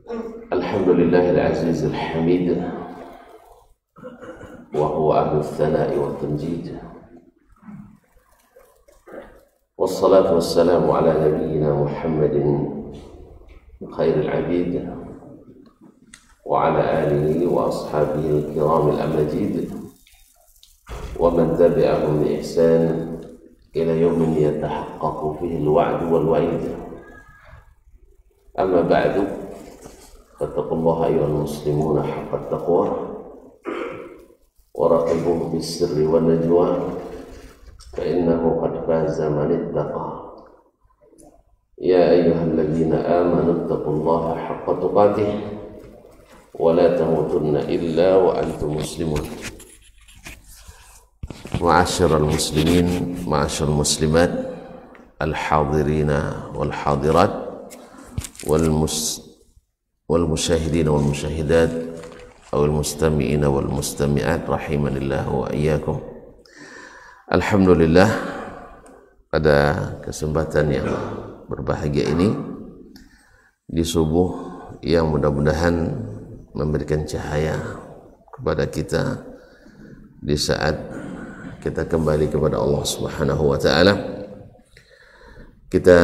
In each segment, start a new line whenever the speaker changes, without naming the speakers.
الحمد لله العزيز الحميد وهو أهل الثناء والتمجيد، والصلاة والسلام على نبينا محمد خير العبيد وعلى آله وأصحابه الكرام الأماجيد ومن تبعهم بإحسان إلى يوم يتحقق فيه الوعد والوعيد. أما بعد، فاتقوا الله أيها المسلمون حق التقوى وراقبوه بالسر والنجوى، فإنه قد فاز من اتقى. يا أيها الذين آمنوا اتقوا الله حق تقاته ولا تموتن إلا وأنتم مسلمون. معاشر المسلمين، معاشر المسلمات، الحاضرين والحاضرات، والمشاهدين والمشاهدات أو المستمعين والمستمعات rahimani Allah wa iyyakum. Alhamdulillah, pada kesempatan yang berbahagia ini di subuh yang mudah-mudahan memberikan cahaya kepada kita di saat kita kembali kepada Allah Subhanahu wa taala, kita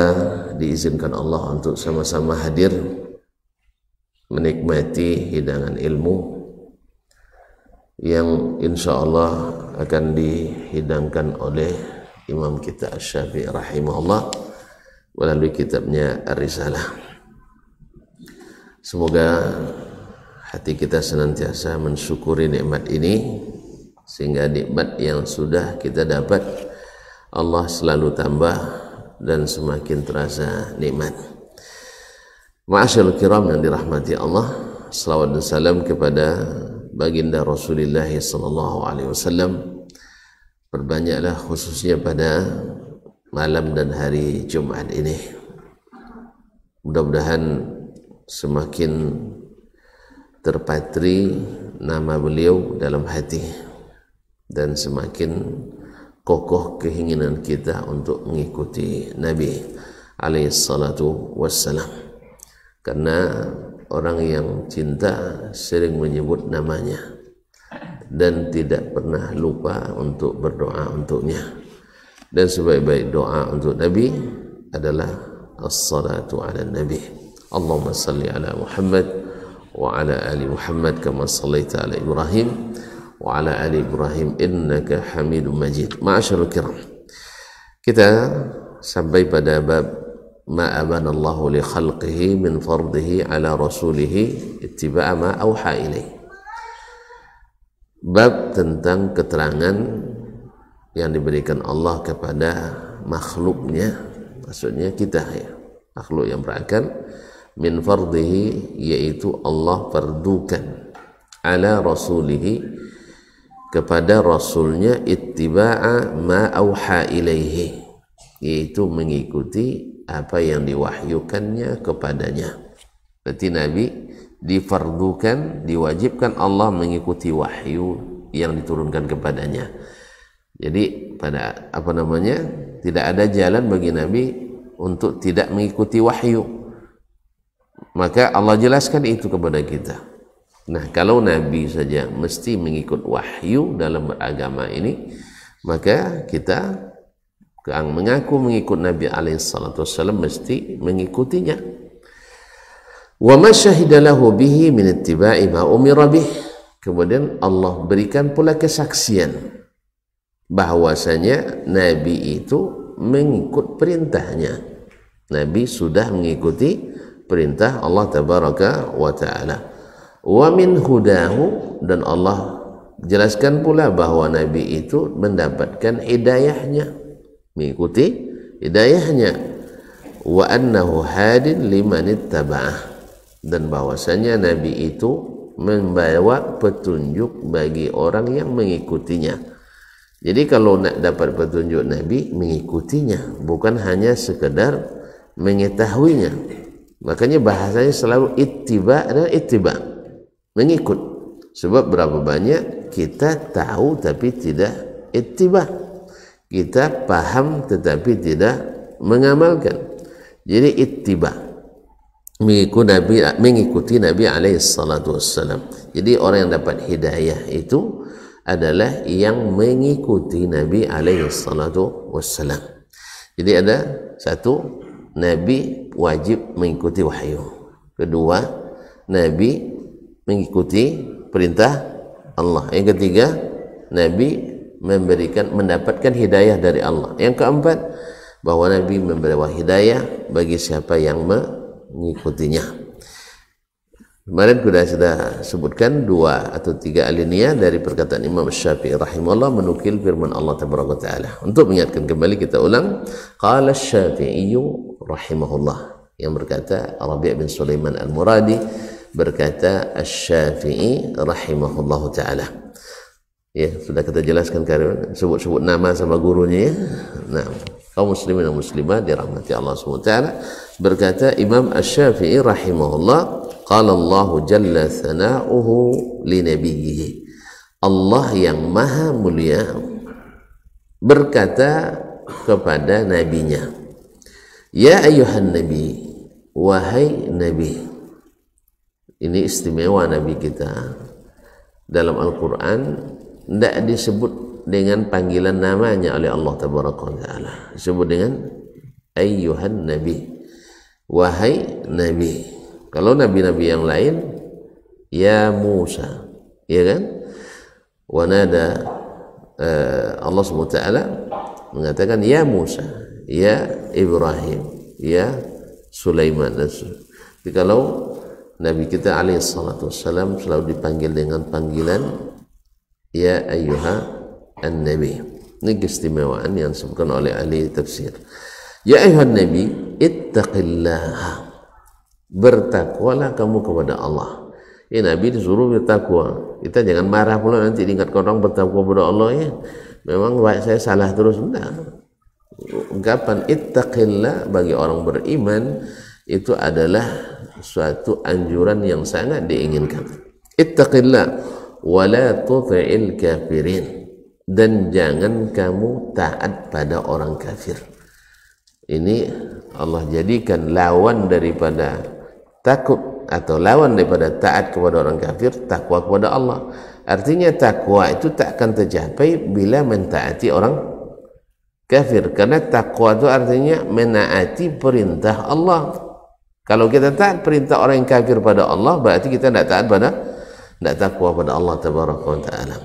diizinkan Allah untuk sama-sama hadir menikmati hidangan ilmu yang insya Allah akan dihidangkan oleh Imam kita Asy-Syafi'i rahimahullah melalui kitabnya Ar-Risalah. Semoga hati kita senantiasa mensyukuri nikmat ini, sehingga nikmat yang sudah kita dapat Allah selalu tambah dan semakin terasa nikmat. Ma'asyarul kiram yang dirahmati Allah, salawat dan salam kepada baginda Rasulullah sallallahu alaihi wasallam. Perbanyaklah khususnya pada malam dan hari Jumat ini. Mudah-mudahan semakin terpatri nama beliau dalam hati dan semakin kokoh keinginan kita untuk mengikuti Nabi alaihi salatu wassalam. Karena orang yang cinta sering menyebut namanya dan tidak pernah lupa untuk berdoa untuknya. Dan sebaik-baik doa untuk Nabi adalah as-salatu ala Nabi. Allahumma salli ala Muhammad wa ala ali Muhammad kama sallaita ala Ibrahim wa ala ali Ibrahim innaka Hamidum Majid. Ma'asyarul kiram, kita sampai pada bab ma abana Allahu li khalqihi min fardihi ala rasulihi ittiba'a ma auha ilaih. Bab tentang keterangan yang diberikan Allah kepada makhluknya, maksudnya kita ya, makhluk yang berakal, min fardihi, yaitu Allah fardukan, ala rasulihi, kepada rasulnya, ittiba'a ma auha ilaihi, yaitu mengikuti apa yang diwahyukannya kepadanya. Berarti Nabi difardukan, diwajibkan Allah mengikuti wahyu yang diturunkan kepadanya. Jadi pada tidak ada jalan bagi Nabi untuk tidak mengikuti wahyu. Maka Allah jelaskan itu kepada kita. Nah, kalau Nabi saja mesti mengikut wahyu dalam beragama ini, maka kita yang mengaku mengikut Nabi alaihissalam mesti mengikutinya. Wa ma syahida lahu bihi min ittiba'i ma umira bih. Kemudian Allah berikan pula kesaksian bahwasanya Nabi itu mengikut perintahnya. Nabi sudah mengikuti perintah Allah tabaraka wa taala. Wa min hudahu, dan Allah jelaskan pula bahwa Nabi itu mendapatkan hidayahnya, mengikuti hidayahnya. Wa annahu hadin liman ittaba'ah, dan bahwasanya Nabi itu membawa petunjuk bagi orang yang mengikutinya. Jadi kalau nak dapat petunjuk Nabi, mengikutinya, bukan hanya sekedar mengetahuinya. Makanya bahasanya selalu ittiba' dan ittiba', mengikut. Sebab berapa banyak kita tahu tapi tidak ittiba', kita paham tetapi tidak mengamalkan. Jadi ittiba'. mengikuti Nabi alaihi salatu wassalam. Jadi orang yang dapat hidayah itu adalah yang mengikuti Nabi alaihi salatu wassalam. Jadi ada satu, Nabi wajib mengikuti wahyu. Kedua, Nabi mengikuti perintah Allah. Yang ketiga, Nabi mendapatkan hidayah dari Allah. Yang keempat, bahwa Nabi membawa hidayah bagi siapa yang mengikutinya. Kemarin sudah sebutkan 2 atau 3 alinea dari perkataan Imam Syafi'i rahimahullah menukil firman Allah tabaraka taala. Untuk mengingatkan kembali kita ulang, qala Syafi'i rahimahullah, yang berkata Rabi' bin Sulaiman Al-Muradi, berkata Asy-Syafi'i rahimahullah taala. Ya, sudah kita jelaskan karena sebut-sebut nama sama gurunya ya. Nah, kaum muslimin dan muslimat dirahmati Allah SWT, berkata Imam Asy-Syafi'i rahimahullah, qala Allah jalla thana'uhu li nabiyhi, Allah yang maha mulia berkata kepada nabinya, ya ayuhan nabi, wahai nabi. Ini istimewa nabi kita. Dalam Al-Quran tidak disebut dengan panggilan namanya oleh Allah tabaraka wa taala, disebut dengan ayyuhan nabi, wahai nabi. Kalau nabi-nabi yang lain ya Musa, ya kan, wanada Allah SWT mengatakan ya Musa, ya Ibrahim, ya Sulaiman. Tapi kalau Nabi kita alaihi salatu wassalam selalu dipanggil dengan panggilan ya ayyuha an-nabi. Ini keistimewaan yang disebutkan oleh ahli tafsir. Ya ayyuhan nabi ittaqillah, bertakwalah kamu kepada Allah. Ya, Nabi disuruh bertakwa. Kita jangan marah pula nanti diingat orang bertakwa kepada Allah ya. Memang baik saya salah terus, enggak. Ungkapan ittaqillah bagi orang beriman itu adalah suatu anjuran yang sangat diinginkan. Ittaqillah wa la tuti'il kafirin, dan jangan kamu taat pada orang kafir. Ini Allah jadikan lawan daripada takut atau lawan daripada taat kepada orang kafir, takwa kepada Allah. Artinya takwa itu tak akan tercapai bila mentaati orang kafir, karena takwa itu artinya menaati perintah Allah. Kalau kita taat perintah orang yang kafir pada Allah, berarti kita tidak taat pada, tidak takwa pada Allah tabaraka wa taala.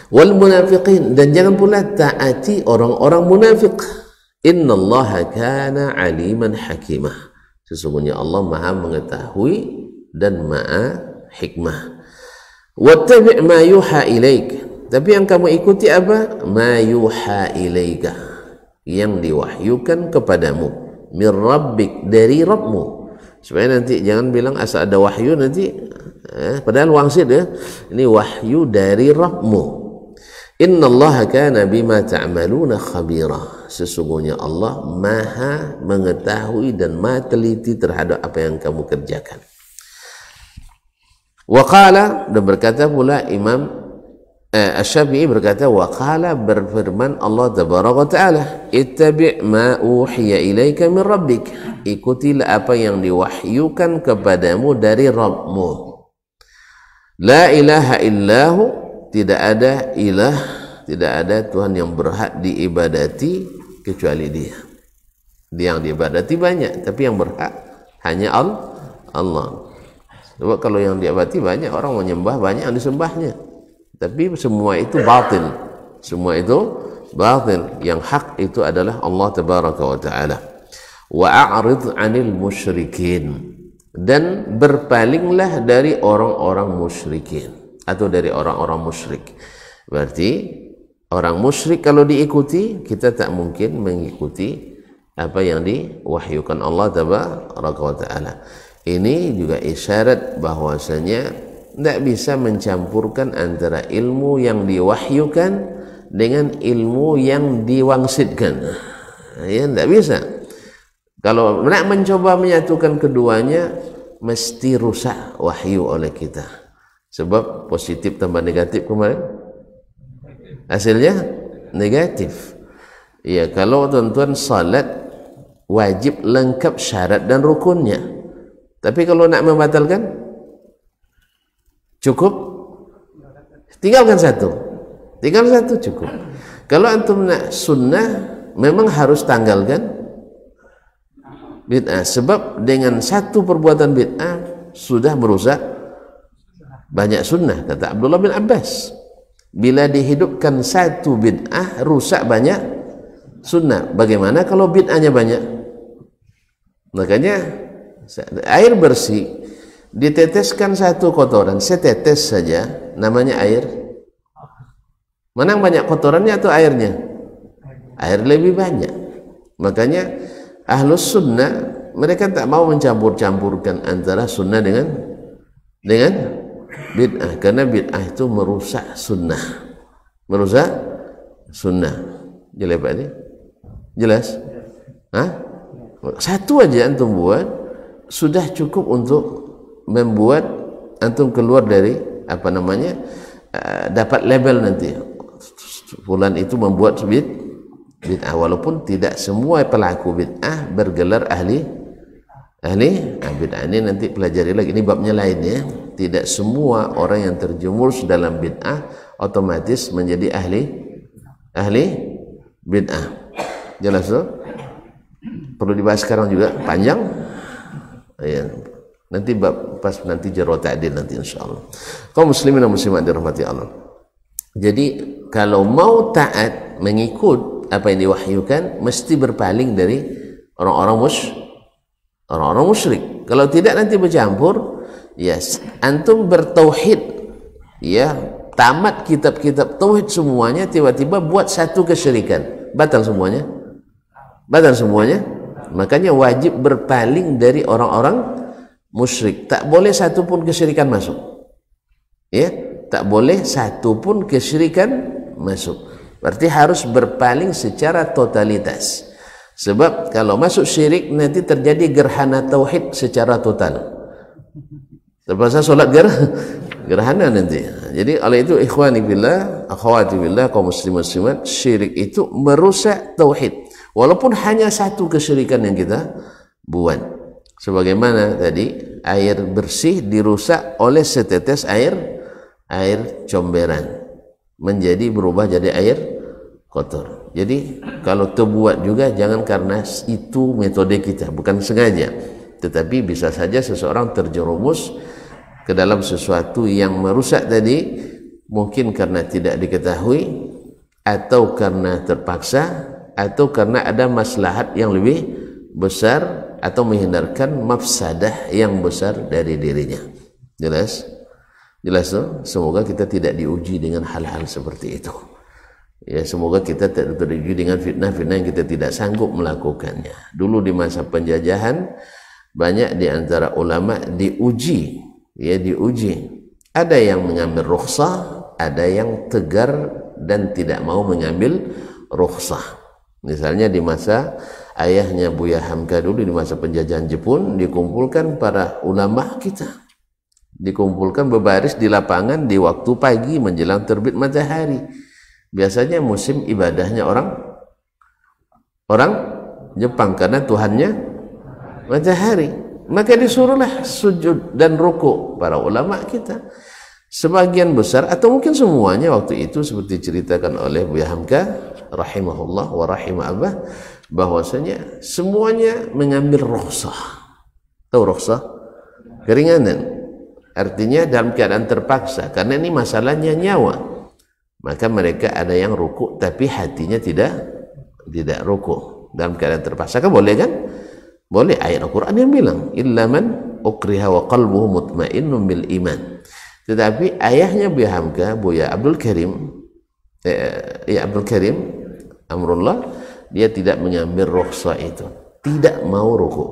Wal munafiqin, dan jangan pula taati orang-orang munafik. Innallaha kana aliman hakimah, sesungguhnya Allah maha mengetahui dan maha hikmah. Wattabi' ma yuha ilaik, tapi yang kamu ikuti apa? Ma yuha ilaika, yang diwahyukan kepadamu, min rabbik, dari Rabbmu. Supaya nanti jangan bilang asal ada wahyu nanti padahal wangsit ya. Ini wahyu dari Rabbmu. Innallaha kana bima ta'maluna khabira, sesungguhnya Allah maha mengetahui dan maha teliti terhadap apa yang kamu kerjakan. Wa qala, dan berkata pula Imam Asy-Syafi'i berkata, wa qala, berfirman Allah tabaraka taala, ittabi' ma uhiya ilaika min rabbik, ikutilah apa yang diwahyukan kepadamu dari Rabbmu. La ilaha illahu, tidak ada ilah, tidak ada Tuhan yang berhak diibadati kecuali Dia. Dia yang diibadati banyak, tapi yang berhak hanya Allah. Sebab kalau yang diibadati banyak, orang menyembah banyak yang disembahnya, tapi semua itu batil. Semua itu batil. Yang hak itu adalah Allah tabaraka wa taala. Wa a'rid 'anil musyrikin, dan berpalinglah dari orang-orang musyrikin atau dari orang-orang musyrik. Berarti orang musyrik kalau diikuti, kita tak mungkin mengikuti apa yang diwahyukan Allah tabaraka wa taala. Ini juga isyarat bahwasanya tidak bisa mencampurkan antara ilmu yang diwahyukan dengan ilmu yang diwangsitkan. Ya, tidak bisa. Kalau nak mencoba menyatukan keduanya, mesti rusak wahyu oleh kita. Sebab positif tambah negatif kemarin, hasilnya negatif. Ya, kalau tuan-tuan salat wajib lengkap syarat dan rukunnya. Tapi kalau nak membatalkan, cukup tinggalkan satu cukup. Kalau antum nak sunnah, memang harus tanggalkan bid'ah, sebab dengan satu perbuatan bid'ah sudah merusak banyak sunnah. Kata Abdullah bin Abbas, bila dihidupkan satu bid'ah rusak banyak sunnah. Bagaimana kalau bid'ahnya banyak? Makanya air bersih diteteskan satu kotoran, setetes saja, namanya air. Mana yang banyak kotorannya atau airnya? Air lebih banyak. Makanya ahlus sunnah mereka tak mau mencampur-campurkan antara sunnah dengan bid'ah, karena bid'ah itu merusak sunnah. Jelas Pak ini? Jelas? Hah? Satu aja antum buat sudah cukup untuk membuat antum keluar dari dapat label nanti. Fulan itu membuat bid'ah, walaupun tidak semua pelaku bid'ah bergelar ahli bid'ah. Ini nanti pelajari lagi, ini babnya lain ya. Tidak semua orang yang terjerumus dalam bid'ah otomatis menjadi ahli bid'ah. Jelas tuh? Perlu dibahas sekarang juga, panjang ya. Nanti pas nanti jarh ta'dil nanti insyaallah. Kaum muslimin dan muslimat dirahmati Allah. Jadi kalau mau taat mengikut apa yang diwahyukan, mesti berpaling dari orang-orang musyrik. Kalau tidak nanti bercampur. Yes, antum bertauhid, ya, tamat kitab-kitab tauhid semuanya, tiba-tiba buat satu kesyirikan, batal semuanya. Makanya wajib berpaling dari orang-orang musyrik. Tak boleh satu pun kesyirikan masuk. Ya, tak boleh satu pun kesyirikan masuk. Berarti harus berpaling secara totalitas. Sebab kalau masuk syirik nanti terjadi gerhana tauhid secara total. Terpaksa solat gerhana nanti. Jadi oleh itu ikhwani billah, akhwati billah, kaum muslimat, syirik itu merusak tauhid. Walaupun hanya satu kesyirikan yang kita buat. Sebagaimana tadi air bersih dirusak oleh setetes air comberan, menjadi berubah jadi air kotor. Jadi kalau terbuat juga jangan karena itu metode kita, bukan sengaja, tetapi bisa saja seseorang terjerumus ke dalam sesuatu yang merusak tadi, mungkin karena tidak diketahui, atau karena terpaksa, atau karena ada maslahat yang lebih besar, atau menghindarkan mafsadah yang besar dari dirinya. Jelas tuh? Semoga kita tidak diuji dengan hal-hal seperti itu. Ya, semoga kita tidak diuji dengan fitnah-fitnah yang kita tidak sanggup melakukannya. Dulu di masa penjajahan banyak di antara ulama diuji. Ada yang mengambil rukhsah, ada yang tegar dan tidak mau mengambil rukhsah. Misalnya di masa ayahnya Buya Hamka dulu, di masa penjajahan Jepun, dikumpulkan para ulama kita, dikumpulkan berbaris di lapangan di waktu pagi menjelang terbit matahari. Biasanya musim ibadahnya orang Jepang, karena Tuhannya matahari. Maka disuruhlah sujud dan ruku para ulama kita. Sebagian besar atau mungkin semuanya waktu itu seperti ceritakan oleh Buya Hamka rahimahullah wa rahimah abah, bahwasanya semuanya mengambil rukhsah. Tahu rukhsah? Keringanan. Artinya dalam keadaan terpaksa, karena ini masalahnya nyawa. Maka mereka ada yang ruku tapi hatinya tidak ruku. Dalam keadaan terpaksa kan boleh kan? Boleh. Ayat Al-Quran yang bilang illa man ukriha wa qalbuhu mutmainnun bil iman. Tetapi ayahnya Buya Hamka, Buya Abdul Karim Amrullah, dia tidak mengambil rukhsah itu, tidak mau ruku.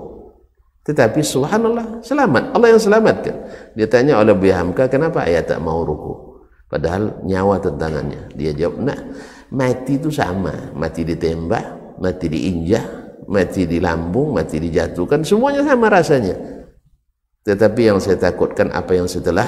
Tetapi subhanallah, selamat, Allah yang selamatkan. Dia tanya oleh Buya Hamka, kenapa ayah tak mau ruku? Padahal nyawa tentangannya. Dia jawab, nah, mati itu sama, mati ditembak, mati diinjak, mati di lambung, mati dijatuhkan, semuanya sama rasanya. Tetapi yang saya takutkan apa yang setelah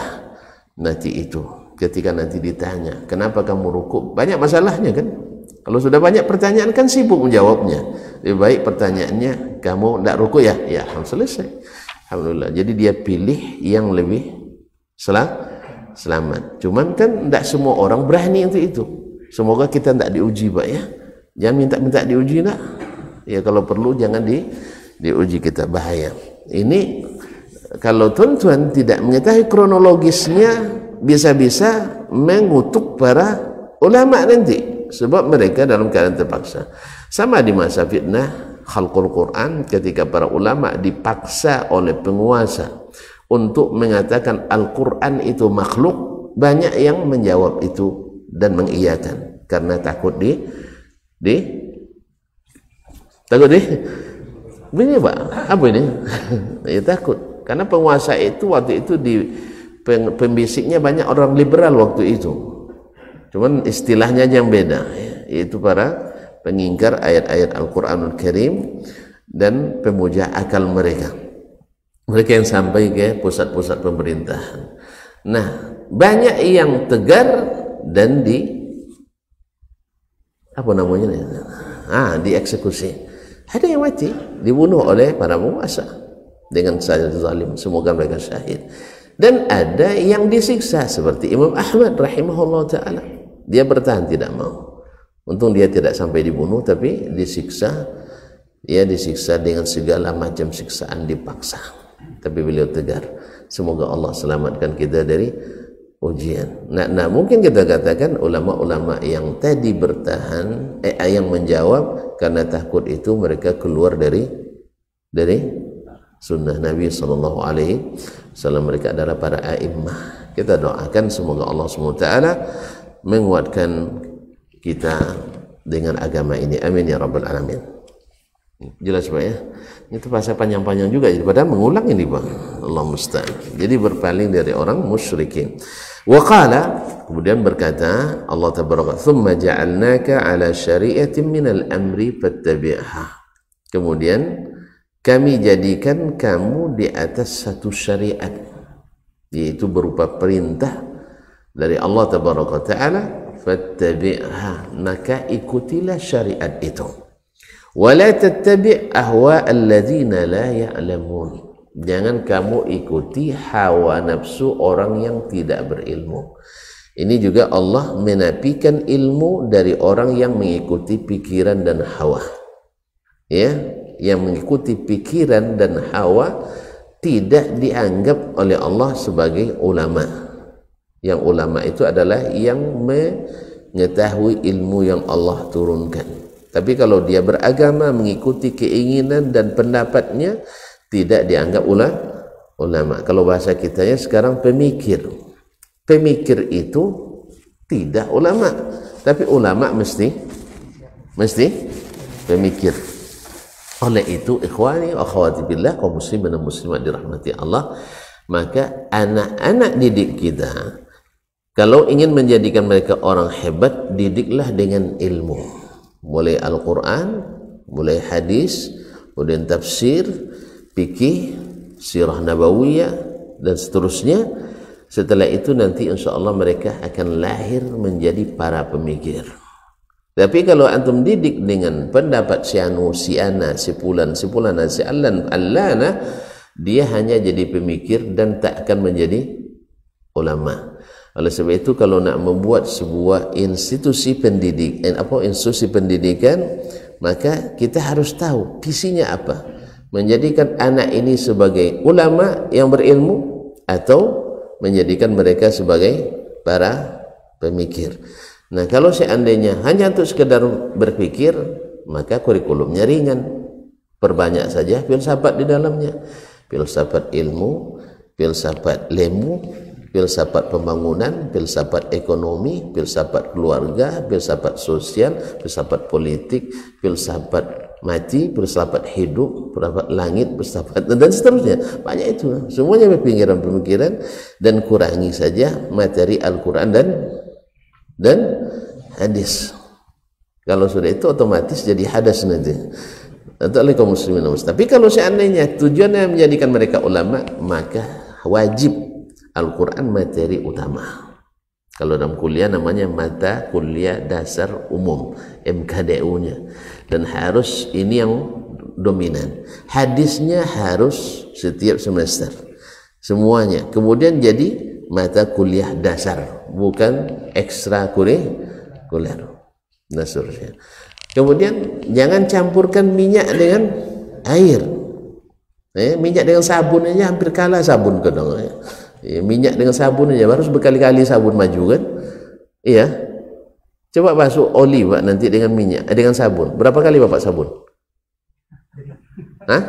mati itu. Ketika nanti ditanya, kenapa kamu ruku? Banyak masalahnya kan? Kalau sudah banyak pertanyaan kan sibuk menjawabnya. Lebih baik pertanyaannya, kamu tidak rukuk ya? Ya, selesai. Alhamdulillah. Jadi dia pilih yang lebih selamat. Cuman kan tidak semua orang berani untuk itu. Semoga kita tidak diuji, Pak ya. Jangan minta diuji nak. Ya kalau perlu jangan diuji kita, bahaya. Ini kalau tuan-tuan tidak mengetahui kronologisnya, bisa-bisa mengutuk para ulama nanti, sebab mereka dalam keadaan terpaksa. Sama di masa fitnah khalqul Quran, ketika para ulama dipaksa oleh penguasa untuk mengatakan Al-Quran itu makhluk, banyak yang menjawab itu dan mengiyakan karena takut ini Pak, apa ini? Ya takut, karena penguasa itu waktu itu pembisiknya banyak orang liberal waktu itu. Cuman istilahnya yang beda, yaitu para pengingkar ayat-ayat Al-Quranul Karim dan pemuja akal mereka. Mereka yang sampai ke pusat-pusat pemerintahan. Nah, banyak yang tegar dan dieksekusi. Ada yang mati, dibunuh oleh para penguasa dengan cara zalim. Semoga mereka syahid. Dan ada yang disiksa seperti Imam Ahmad rahimahullah ta'ala. Dia bertahan, tidak mau. Untung dia tidak sampai dibunuh, tapi disiksa. Ya, disiksa dengan segala macam siksaan, dipaksa. Tapi beliau tegar. Semoga Allah selamatkan kita dari ujian. Nah, mungkin kita katakan ulama-ulama yang tadi bertahan, yang menjawab karena takut itu mereka keluar dari sunnah Nabi SAW. Mereka adalah para a'immah. Kita doakan semoga Allah SWT menguatkan kita dengan agama ini. Amin ya rabbal alamin. Jelas Pak ya? Itu bahasa panjang-panjang juga, jadi padahal mengulang ini Pak. Allah musta'an. Jadi berpaling dari orang musyrikin. Wa qala, kemudian berkata Allah tabaraka, "Tsumma ja'alnaka 'ala syari'atin minal amri fattabi'ha." Kemudian kami jadikan kamu di atas satu syariat, yaitu berupa perintah dari Allah tabaraka taala, fattabi'ha, maka ikutilah syariat itu. Wala tattabi' ahwa alladzina la ya'lamun. Jangan kamu ikuti hawa nafsu orang yang tidak berilmu. Ini juga Allah menafikan ilmu dari orang yang mengikuti pikiran dan hawa. Ya, yang mengikuti pikiran dan hawa tidak dianggap oleh Allah sebagai ulama. Yang ulama itu adalah yang mengetahui ilmu yang Allah turunkan. Tapi kalau dia beragama mengikuti keinginan dan pendapatnya, tidak dianggap ulama. Kalau bahasa kita ya sekarang pemikir. Pemikir itu tidak ulama, tapi ulama mesti pemikir. Oleh itu ikhwani wa akhwati billah, kaum muslimin dan muslimat dirahmati Allah, maka anak-anak didik kita kalau ingin menjadikan mereka orang hebat, didiklah dengan ilmu. Mulai Al-Quran, mulai hadis, kemudian tafsir, fikih, sirah nabawiyah, dan seterusnya. Setelah itu nanti insya Allah mereka akan lahir menjadi para pemikir. Tapi kalau antum didik dengan pendapat si anu, si ana, si fulan, si allana, dia hanya jadi pemikir dan tak akan menjadi ulama. Oleh sebab itu kalau nak membuat sebuah institusi pendidikan, maka kita harus tahu visinya apa. Menjadikan anak ini sebagai ulama yang berilmu atau menjadikan mereka sebagai para pemikir. Nah, kalau seandainya hanya untuk sekedar berpikir, maka kurikulumnya ringan. Perbanyak saja filsafat di dalamnya. Filsafat ilmu, filsafat lemu, filsafat pembangunan, filsafat ekonomi, filsafat keluarga, filsafat sosial, filsafat politik, filsafat mati, filsafat hidup, filsafat langit, filsafat dan seterusnya. Banyak itu. Semuanya pemikiran-pemikiran, dan kurangi saja materi Al-Quran dan hadis. Kalau sudah itu otomatis jadi hadas nanti. Oleh kaum muslimin. Tapi kalau seandainya tujuannya menjadikan mereka ulama, maka wajib Al-Quran materi utama. Kalau dalam kuliah namanya mata kuliah dasar umum, MKDU-nya. Dan harus ini yang dominan. Hadisnya harus setiap semester semuanya, kemudian jadi mata kuliah dasar, bukan ekstrakurikuler dan seterusnya. Kemudian jangan campurkan minyak dengan air. Minyak dengan sabun aja hampir kalah sabun kadang. Minyak dengan sabun aja harus berkali-kali sabun maju kan? Iya. Coba basuh oli Pak nanti dengan minyak, dengan sabun. Berapa kali Bapak sabun? Hah?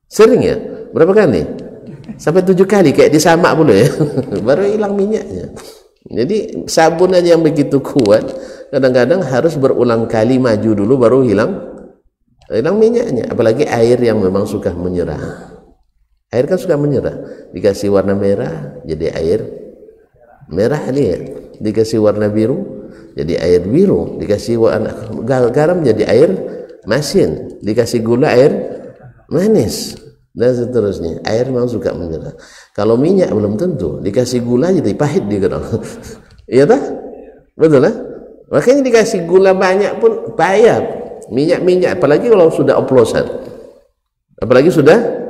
Sering ya? Berapa kali? Sampai 7 kali kayak disamak pula ya. Baru hilang minyaknya. Jadi sabun aja yang begitu kuat, kadang-kadang harus berulang kali maju dulu baru hilang minyaknya. Apalagi air yang memang suka menyerah. Air kan suka menyerah. Dikasih warna merah jadi air merah nih. Dikasih warna biru jadi air biru. Dikasih warna garam jadi air masin. Dikasih gula air manis. Dan seterusnya. Air memang suka menyerah. Kalau minyak belum tentu. Dikasih gula jadi pahit dia kadang. Iya tak? Betul lah. Makanya dikasih gula banyak pun payah. Minyak apalagi kalau sudah oplosan. Apalagi sudah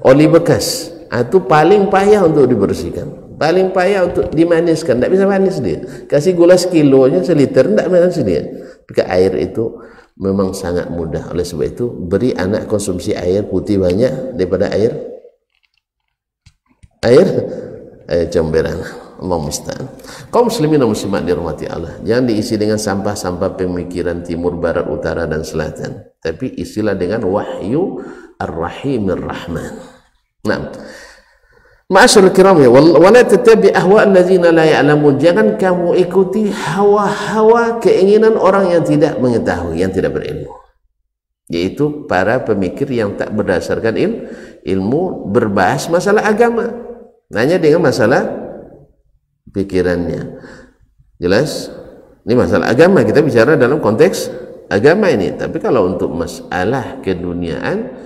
oli bekas, itu paling payah untuk dibersihkan, paling payah untuk dimaniskan. Tidak bisa manis dia. Kasih gula sekilonya, seliter, tidak manis dia. Tapi air itu memang sangat mudah. Oleh sebab itu beri anak konsumsi air putih banyak daripada air comberan. Allah musta'an. Kaum muslimin dan muslimat dirahmati Allah, jangan diisi dengan sampah-sampah pemikiran timur, barat, utara dan selatan, tapi isilah dengan wahyu Ar-Rahimir Rahman. Nah, ma'asyiral kiram ya, wala tattabi ahwa allazina la ya'lamun. Jangan kamu ikuti hawa-hawa keinginan orang yang tidak mengetahui, yang tidak berilmu. Yaitu para pemikir yang tak berdasarkan ilmu, berbahas masalah agama. Hanya dengan masalah pikirannya. Jelas? Ini masalah agama, kita bicara dalam konteks agama ini. Tapi kalau untuk masalah keduniaan,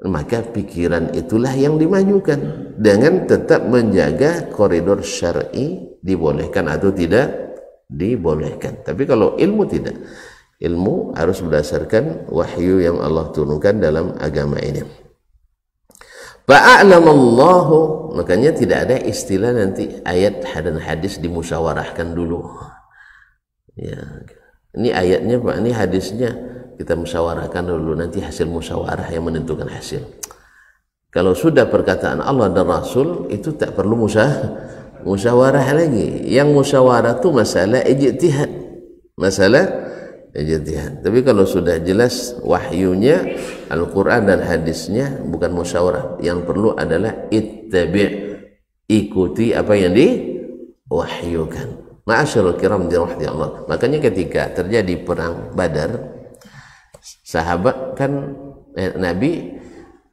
maka pikiran itulah yang dimajukan dengan tetap menjaga koridor syar'i, dibolehkan atau tidak dibolehkan. Tapi kalau ilmu tidak, ilmu harus berdasarkan wahyu yang Allah turunkan dalam agama ini. Fa'alamallahu, makanya tidak ada istilah nanti ayat dan hadis dimusyawarahkan dulu. Ya, ini ayatnya Pak, ini hadisnya kita musyawarahkan dulu, nanti hasil musyawarah yang menentukan hasil. Kalau sudah perkataan Allah dan Rasul, itu tak perlu musyawarah lagi. Yang musyawarah itu masalah ijtihad, tapi kalau sudah jelas wahyunya Al-Quran dan hadisnya, bukan musyawarah. Yang perlu adalah ittabi', ikuti apa yang diwahyukan. Ma'asyiral kiram dirahmati Allah. Makanya ketika terjadi perang Badar, sahabat kan Nabi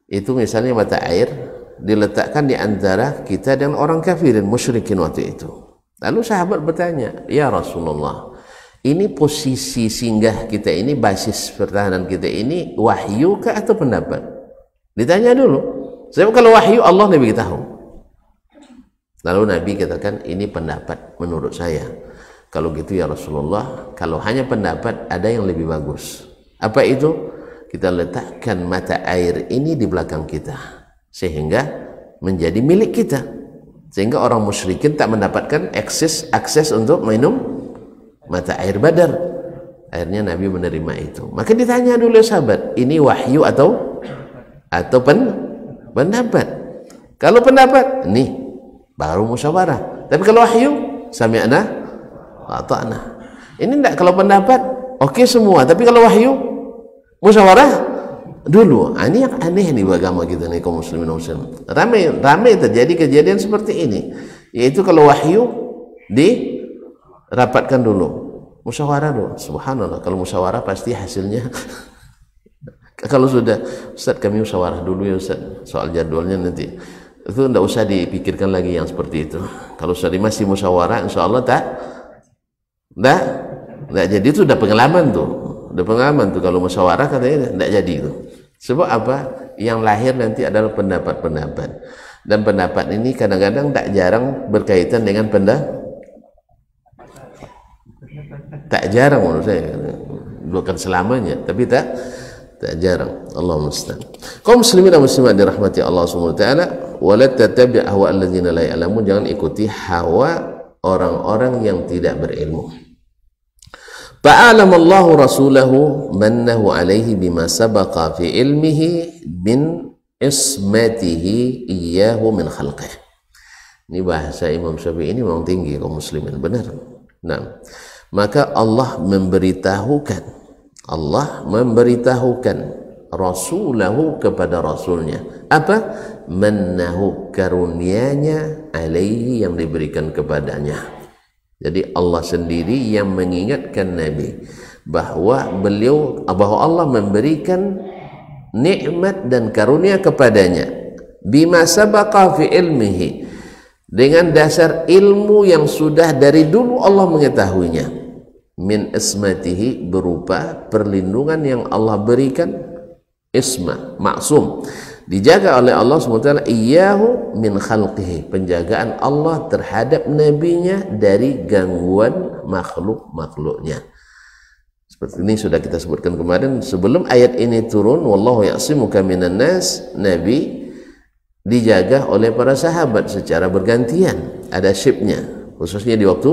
itu misalnya mata air diletakkan di antara kita dan orang kafirin musyrikin waktu itu. Lalu sahabat bertanya, ya Rasulullah, ini posisi singgah kita ini, basis pertahanan kita ini wahyu kah atau pendapat? Ditanya dulu. Sebab kalau wahyu Allah lebih tahu. Lalu Nabi katakan, ini pendapat menurut saya. Kalau gitu ya Rasulullah, kalau hanya pendapat ada yang lebih bagus. Apa itu? Kita letakkan mata air ini di belakang kita sehingga menjadi milik kita, sehingga orang musyrikin tak mendapatkan akses untuk minum mata air Badar. Akhirnya Nabi menerima itu. Maka ditanya dulu sahabat, ini wahyu atau pendapat? Kalau pendapat, nih baru musyawarah. Tapi kalau wahyu, sami'na wa ata'na. Ini enggak, kalau pendapat oke semua, tapi kalau wahyu musyawarah dulu. Ini yang aneh nih agama kita nih kaum muslimin dan muslimat. Ramai terjadi kejadian seperti ini. Yaitu kalau wahyu dirapatkan dulu, musyawarah dulu. Subhanallah, kalau musyawarah pasti hasilnya kalau sudah Ustaz kami musyawarah dulu ya Ustaz, soal jadwalnya nanti. Itu tidak usah dipikirkan lagi yang seperti itu. Kalau sudah masih musyawarah, insya Allah tak jadi. Itu udah pengalaman tuh. Udah pengalaman tuh kalau musyawarah katanya tidak jadi itu. Sebab apa? Yang lahir nanti adalah pendapat-pendapat. Dan pendapat ini kadang-kadang tak jarang berkaitan dengan tak jarang menurut saya. Bukan selamanya, tapi tak tak jarang. Allah musta'an. Kaum muslimin dan muslimat dirahmati Allah Subhanahu wa taala, wala tattabi' ahwa alladzina la ya'lamun, jangan ikuti hawa orang-orang yang tidak berilmu. Fa'alama Allahu rasulahu mannahu alaihi bima sabaqa fi ilmihi min ismatihi iyyahu min khalqih. Ini bahasa Imam Syafi'i ini memang tinggi kaum muslimin, benar. Nah, maka Allah memberitahukan rasulahu kepada rasulnya apa? Mannahu, karunianya, alaihi, yang diberikan kepadanya. Jadi Allah sendiri yang mengingatkan Nabi bahwa Allah memberikan nikmat dan karunia kepadanya bima sabaqa fi ilmihi, dengan dasar ilmu yang sudah dari dulu Allah mengetahuinya, min ismatihi, berupa perlindungan yang Allah berikan, isma, maksum, dijaga oleh Allah SWT, iyyahu min khalqihi, penjagaan Allah terhadap nabinya dari gangguan makhluk-makhluknya. Seperti ini sudah kita sebutkan kemarin sebelum ayat ini turun, wallahu ya'simuka minan nas, Nabi dijaga oleh para sahabat secara bergantian, ada shiftnya, khususnya di waktu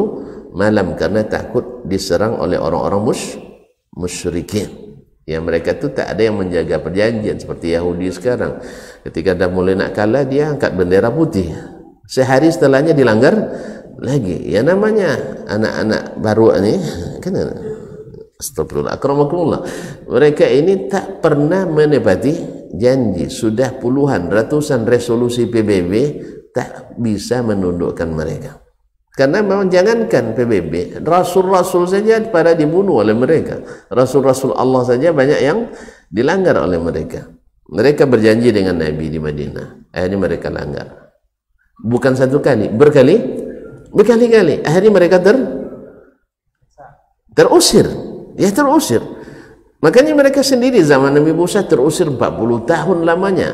malam, karena takut diserang oleh orang-orang musyrikin. Ya, mereka itu tak ada yang menjaga perjanjian seperti Yahudi sekarang. Ketika dah mulai nak kalah, dia angkat bendera putih, sehari setelahnya dilanggar lagi. Ya, namanya anak-anak baru ini kan, astagfirullah, akramakumullah, mereka ini tak pernah menepati janji. Sudah puluhan, ratusan resolusi PBB, tak bisa menundukkan mereka. Karena memang jangankan PBB, rasul-rasul saja pada dibunuh oleh mereka. Rasul-rasul Allah saja banyak yang dilanggar oleh mereka. Mereka berjanji dengan Nabi di Madinah, akhirnya mereka langgar. Bukan satu kali, berkali-kali. Akhirnya mereka terusir. Ya, terusir. Makanya mereka sendiri zaman Nabi Musa terusir 40 tahun lamanya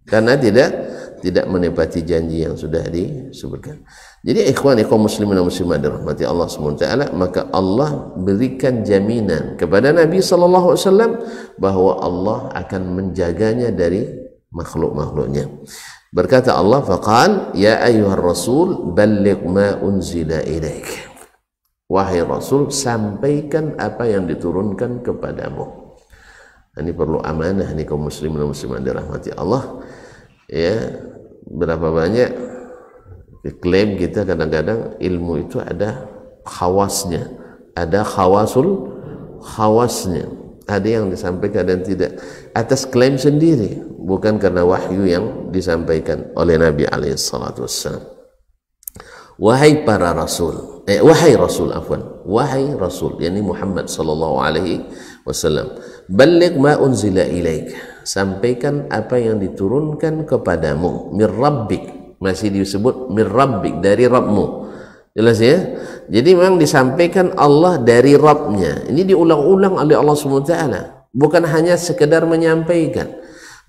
karena tidak menepati janji yang sudah disebutkan. Jadi ikhwan muslimin dan muslimat dirahmati Allah SWT, maka Allah berikan jaminan kepada Nabi sallallahu alaihi wasallam bahwa Allah akan menjaganya dari makhluk-makhluknya. Berkata Allah, faqal ya ayyuhar rasul balligh ma unzila ilaik. Wahai Rasul, sampaikan apa yang diturunkan kepadamu. Ini perlu amanah nih kaum muslimin dan muslimat dirahmati Allah. Ya, berapa banyak klaim kita kadang-kadang ilmu itu ada khawasnya, ada khawasnya, ada yang disampaikan dan tidak atas klaim sendiri, bukan karena wahyu yang disampaikan oleh Nabi alaihi salatu wassalam. Wahai para rasul, wahai rasul, yakni Muhammad sallallahu alaihi wasallam, balligh ma unzila ilaik, sampaikan apa yang diturunkan kepadamu, mir rabbik, masih disebut mir rabbik, dari Rabbmu. Jelas ya? Jadi memang disampaikan Allah dari Rabbnya. Ini diulang-ulang oleh Allah SWT, bukan hanya sekedar menyampaikan.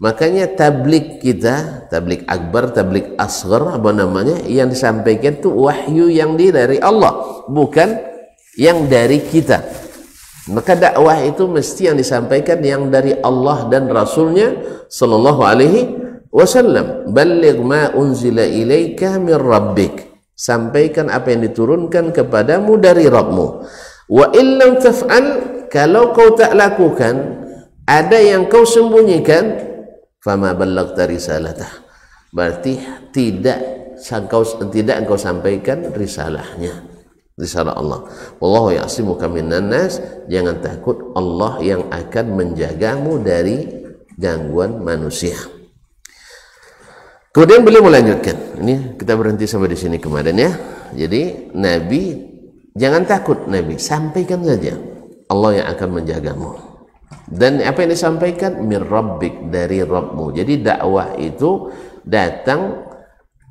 Makanya tablik kita, tablik akbar, tablik asghar, apa namanya, yang disampaikan itu wahyu yang dari Allah, bukan yang dari kita. Maka dakwah itu mesti yang disampaikan yang dari Allah dan Rasulnya sallallahu alaihi wasallam. Balligh ma unzila ilaika min rabbik, sampaikan apa yang diturunkan kepadamu dari Rabbmu. Wa illam taf'al, kalau kau tak lakukan, ada yang kau sembunyikan, fama ballaghta risalatah, berarti tidak engkau sampaikan risalahnya, risalah Allah. Wallahu ya'simuka minan nas, jangan takut, Allah yang akan menjagamu dari gangguan manusia. Kemudian beliau melanjutkan, ini kita berhenti sampai di sini kemarin ya. Jadi Nabi jangan takut, Nabi sampaikan saja, Allah yang akan menjagamu. Dan apa yang disampaikan mir rabbik, dari Rabbmu. Jadi dakwah itu datang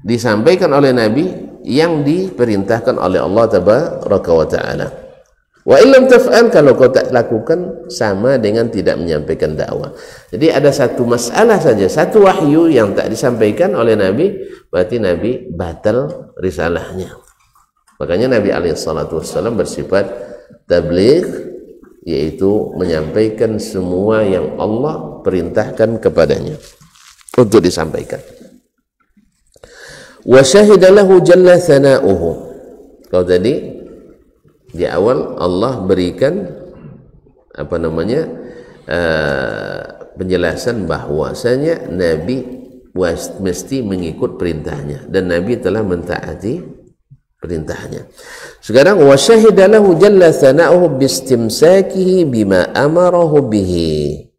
disampaikan oleh Nabi yang diperintahkan oleh Allah tabaraka wa taala. Wa illam taf'al, kalau kau tak lakukan, sama dengan tidak menyampaikan dakwah. Jadi ada satu masalah saja, satu wahyu yang tak disampaikan oleh Nabi, berarti Nabi batal risalahnya. Makanya Nabi alaihi salatu wassalam bersifat tabligh yaitu menyampaikan semua yang Allah perintahkan kepadanya untuk disampaikan. Wa syahida lahu jalla thana'uhu. Kalau tadi di awal Allah berikan penjelasan bahwasanya Nabi mesti mengikut perintahnya dan Nabi telah mentaati perintahnya. Sekarang wa syahida lahu jalla thana'uhu bistimsakihi bima amarahu bihi,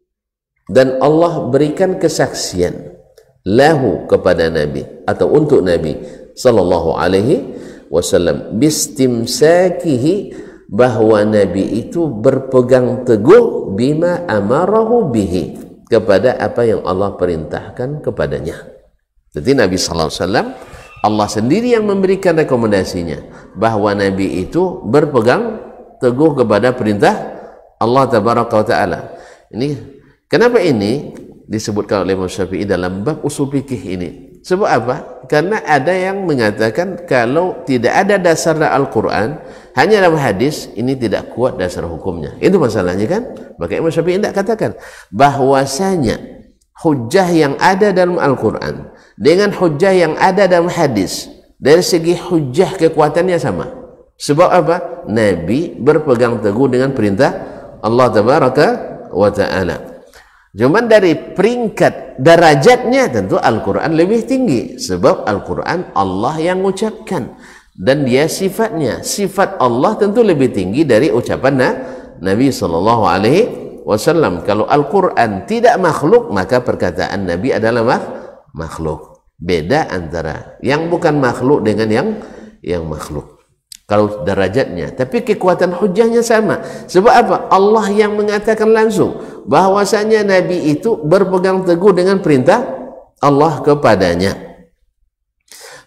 dan Allah berikan kesaksian lahu kepada Nabi atau untuk Nabi sallallahu alaihi wasallam bistimsakihi, bahwa Nabi itu berpegang teguh bima amarahu bihi, kepada apa yang Allah perintahkan kepadanya. Jadi Nabi sallallahu alaihi wasallam, Allah sendiri yang memberikan rekomendasinya bahwa Nabi itu berpegang teguh kepada perintah Allah tabaraka wa taala. Ini kenapa ini disebutkan oleh Imam Syafi'i dalam bab usul fikih ini? Sebab apa? Karena ada yang mengatakan kalau tidak ada dasar Al-Quran, hanya dalam hadis, ini tidak kuat dasar hukumnya. Itu masalahnya kan? Maka Imam Syafi'i tidak katakan bahwasanya hujjah yang ada dalam Al-Quran dengan hujjah yang ada dalam hadis, dari segi hujjah kekuatannya sama. Sebab apa? Nabi berpegang teguh dengan perintah Allah tabaraka wa ta'ala. Cuman dari peringkat derajatnya tentu Al-Quran lebih tinggi, sebab Al-Quran Allah yang ucapkan dan dia sifatnya, sifat Allah tentu lebih tinggi dari ucapan Nabi sallallahu alaihi wasallam. Kalau Al-Quran tidak makhluk, maka perkataan Nabi adalah makhluk. Beda antara yang bukan makhluk dengan yang makhluk kalau derajatnya, tapi kekuatan hujahnya sama. Sebab apa? Allah yang mengatakan langsung bahwasanya Nabi itu berpegang teguh dengan perintah Allah kepadanya.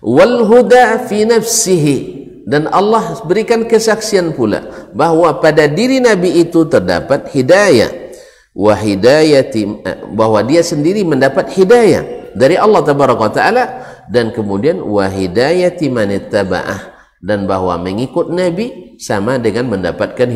Wal huda fi nafsihi, dan Allah berikan kesaksian pula bahwa pada diri Nabi itu terdapat hidayah, wa hidayati, bahwa dia sendiri mendapat hidayah dari Allah tabaraka wa taala, dan kemudian wa hidayati man ittaba'ah, dan bahwa mengikut Nabi sama dengan mendapatkan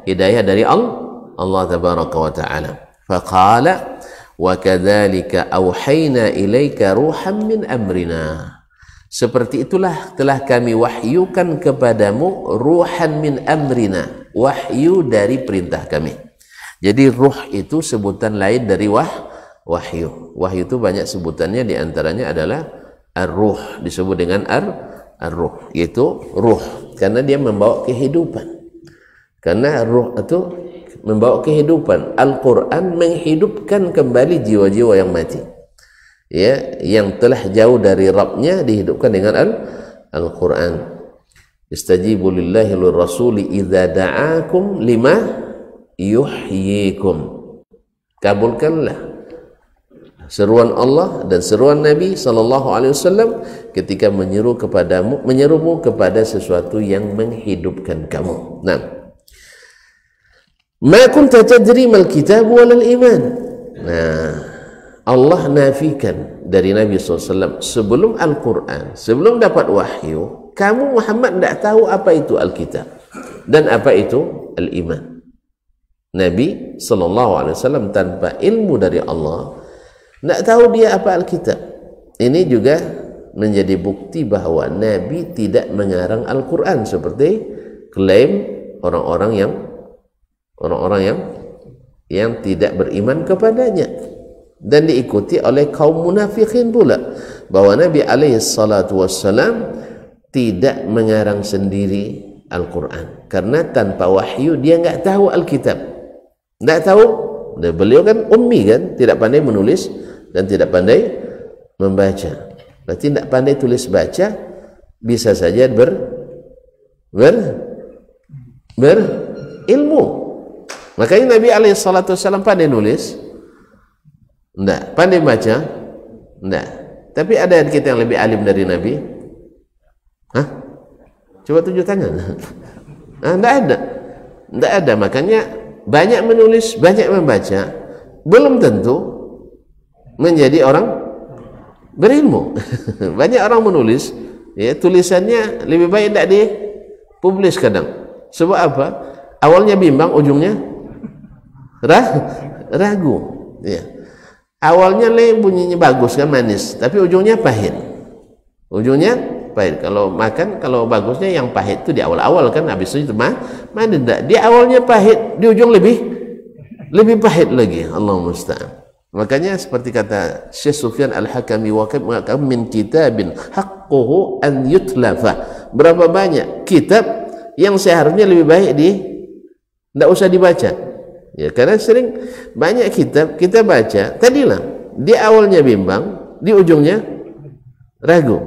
hidayah dari Allah tabaraka wa taala. Faqala wa kadzalika auhayna ilaika ruhan min amrina, seperti itulah telah kami wahyukan kepadamu ruhan min amrina, wahyu dari perintah kami. Jadi ruh itu sebutan lain dari wahyu. Wahyu itu banyak sebutannya, diantaranya adalah ar-ruh, disebut dengan ar-ruh, yaitu ruh karena dia membawa kehidupan. Karena ruh itu membawa kehidupan. Al-Quran menghidupkan kembali jiwa-jiwa yang mati, ya, yang telah jauh dari Rabbnya, dihidupkan dengan Al-Quran. Istajibu lillahi wa rasuli idza da'akum lima yuhyikum. Kabulkanlah seruan Allah dan seruan Nabi sallallahu alaihi wasallam ketika menyerumu kepada sesuatu yang menghidupkan kamu. Nah, ma kunta tadri mal kitab wal iman. Nah, Allah nafikan dari Nabi SAW sebelum Al-Quran, sebelum dapat wahyu, kamu Muhammad tidak tahu apa itu Alkitab dan apa itu al-iman. Nabi SAW tanpa ilmu dari Allah, tidak tahu dia apa Alkitab. Ini juga menjadi bukti bahwa Nabi tidak mengarang Al-Quran seperti klaim orang-orang yang tidak beriman kepadanya, dan diikuti oleh kaum munafikin pula, bahwa Nabi SAW tidak mengarang sendiri Al-Quran karena tanpa wahyu dia nggak tahu Alkitab, nggak tahu. Dan beliau kan ummi kan, tidak pandai menulis dan tidak pandai membaca. Berarti tidak pandai tulis baca, bisa saja berilmu. Makanya Nabi SAW pandai nulis, enggak. Pandai baca, enggak. Tapi ada kita yang lebih alim dari Nabi? Hah? Coba tunjuk tangan. Enggak ada. Enggak ada. Makanya banyak menulis, banyak membaca, belum tentu menjadi orang berilmu. Banyak orang menulis, ya, tulisannya lebih baik tidak dipublis kadang. Sebab apa? Awalnya bimbang, ujungnya ragu. Ya. Awalnya bunyinya bagus kan, manis, tapi ujungnya pahit. Ujungnya pahit. Kalau makan, kalau bagusnya yang pahit itu di awal-awal kan, habis itu manis. Di awalnya pahit, di ujung lebih pahit lagi. Allah musta'an. Makanya seperti kata Syekh Sufyan Al-Hakami, wa kam min kitabin haqquhu an yutlafa. Berapa banyak kitab yang seharusnya lebih baik tidak usah dibaca. Ya, karena sering banyak kitab kita baca, tadilah di awalnya bimbang, di ujungnya ragu.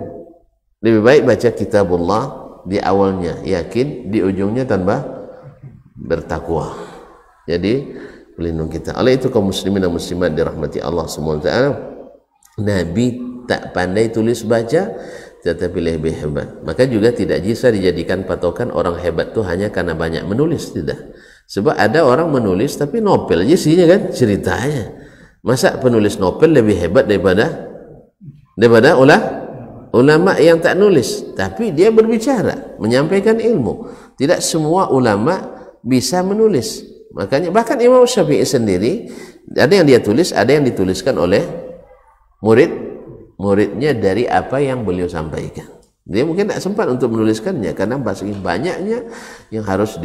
Lebih baik baca kitabullah di awalnya yakin, di ujungnya tanpa bertakwa. Jadi pelindung kita. Oleh itu kaum muslimin dan muslimat dirahmati Allah SWT, Nabi tak pandai tulis baca tetapi lebih hebat. Maka juga tidak bisa dijadikan patokan orang hebat itu hanya karena banyak menulis, tidak. Sebab ada orang menulis tapi novel aja isinya kan ceritanya. Masa penulis novel lebih hebat daripada ulama yang tak nulis, tapi dia berbicara, menyampaikan ilmu. Tidak semua ulama bisa menulis. Makanya bahkan Imam Syafi'i sendiri ada yang dia tulis, ada yang dituliskan oleh muridnya dari apa yang beliau sampaikan. Dia mungkin tak sempat untuk menuliskannya karena banyaknya yang harus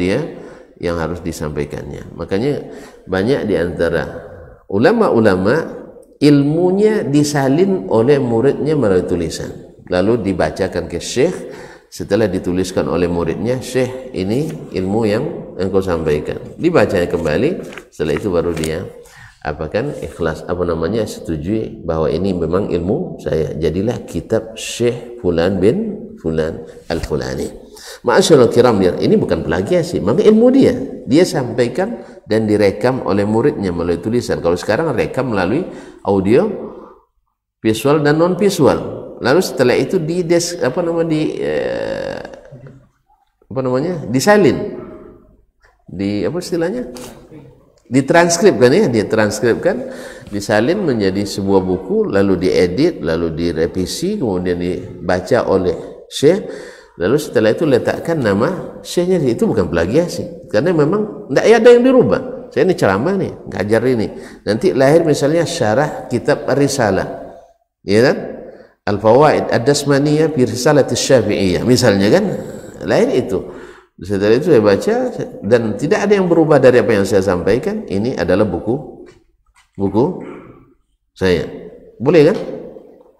disampaikannya. Makanya banyak di antara ulama-ulama ilmunya disalin oleh muridnya melalui tulisan, lalu dibacakan ke syekh. Setelah dituliskan oleh muridnya, syekh ini ilmu yang engkau sampaikan, dibacanya kembali. Setelah itu baru dia ikhlas, setujui bahwa ini memang ilmu saya. Jadilah kitab Syekh Fulan bin Fulan Al-Fulani. Ma'asyiral kiram, ini bukan plagiasi, maka ilmu dia sampaikan dan direkam oleh muridnya melalui tulisan. Kalau sekarang rekam melalui audio, visual dan non visual. Lalu setelah itu disalin, ditranskripkan, disalin menjadi sebuah buku, lalu diedit, lalu direvisi, kemudian dibaca oleh syekh. Lalu setelah itu letakkan nama syekhnya. Itu bukan plagiasi, karena memang tidak ada yang dirubah. Saya ini ceramah nih, ngajar ini, nanti lahir misalnya syarah kitab Risalah, ya kan? Al-Fawaid Ad-Dasmaniyah fi Risalat Asy-Syafi'iyah misalnya kan, lain itu. Setelah itu saya baca dan tidak ada yang berubah dari apa yang saya sampaikan. Ini adalah buku saya. Boleh kan?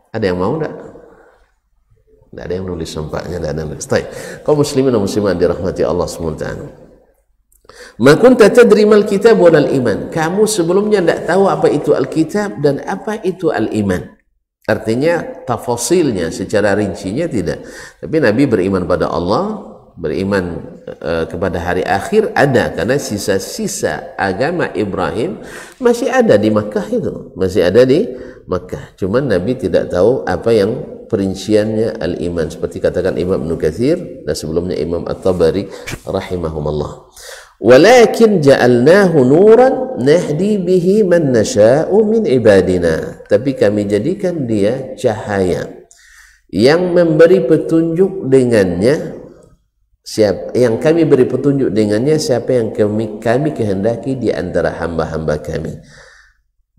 Ada yang mau enggak? Tidak ada yang nulis sampaknya, tidak ada yang nulis. Kaum muslimin dan muslimat dirahmati Allah SWT. Ma kunta tadri mal kitab wal iman. Kamu sebelumnya tidak tahu apa itu al-kitab dan apa itu al-iman. Artinya tafasilnya secara rincinya tidak. Tapi Nabi beriman pada Allah, beriman kepada hari akhir ada, karena sisa-sisa agama Ibrahim masih ada di Makkah itu, masih ada di Makkah. Cuman Nabi tidak tahu apa yang perinciannya al-iman, seperti katakan Imam Ibnu Katsir dan sebelumnya Imam At-Tabari rahimahumallah. Walakin ja'alnahu nuran nahdi bihi man nasha'u min ibadina. Tapi kami jadikan dia cahaya yang memberi petunjuk dengannya yang kami beri petunjuk dengannya siapa yang kami kehendaki di antara hamba-hamba kami.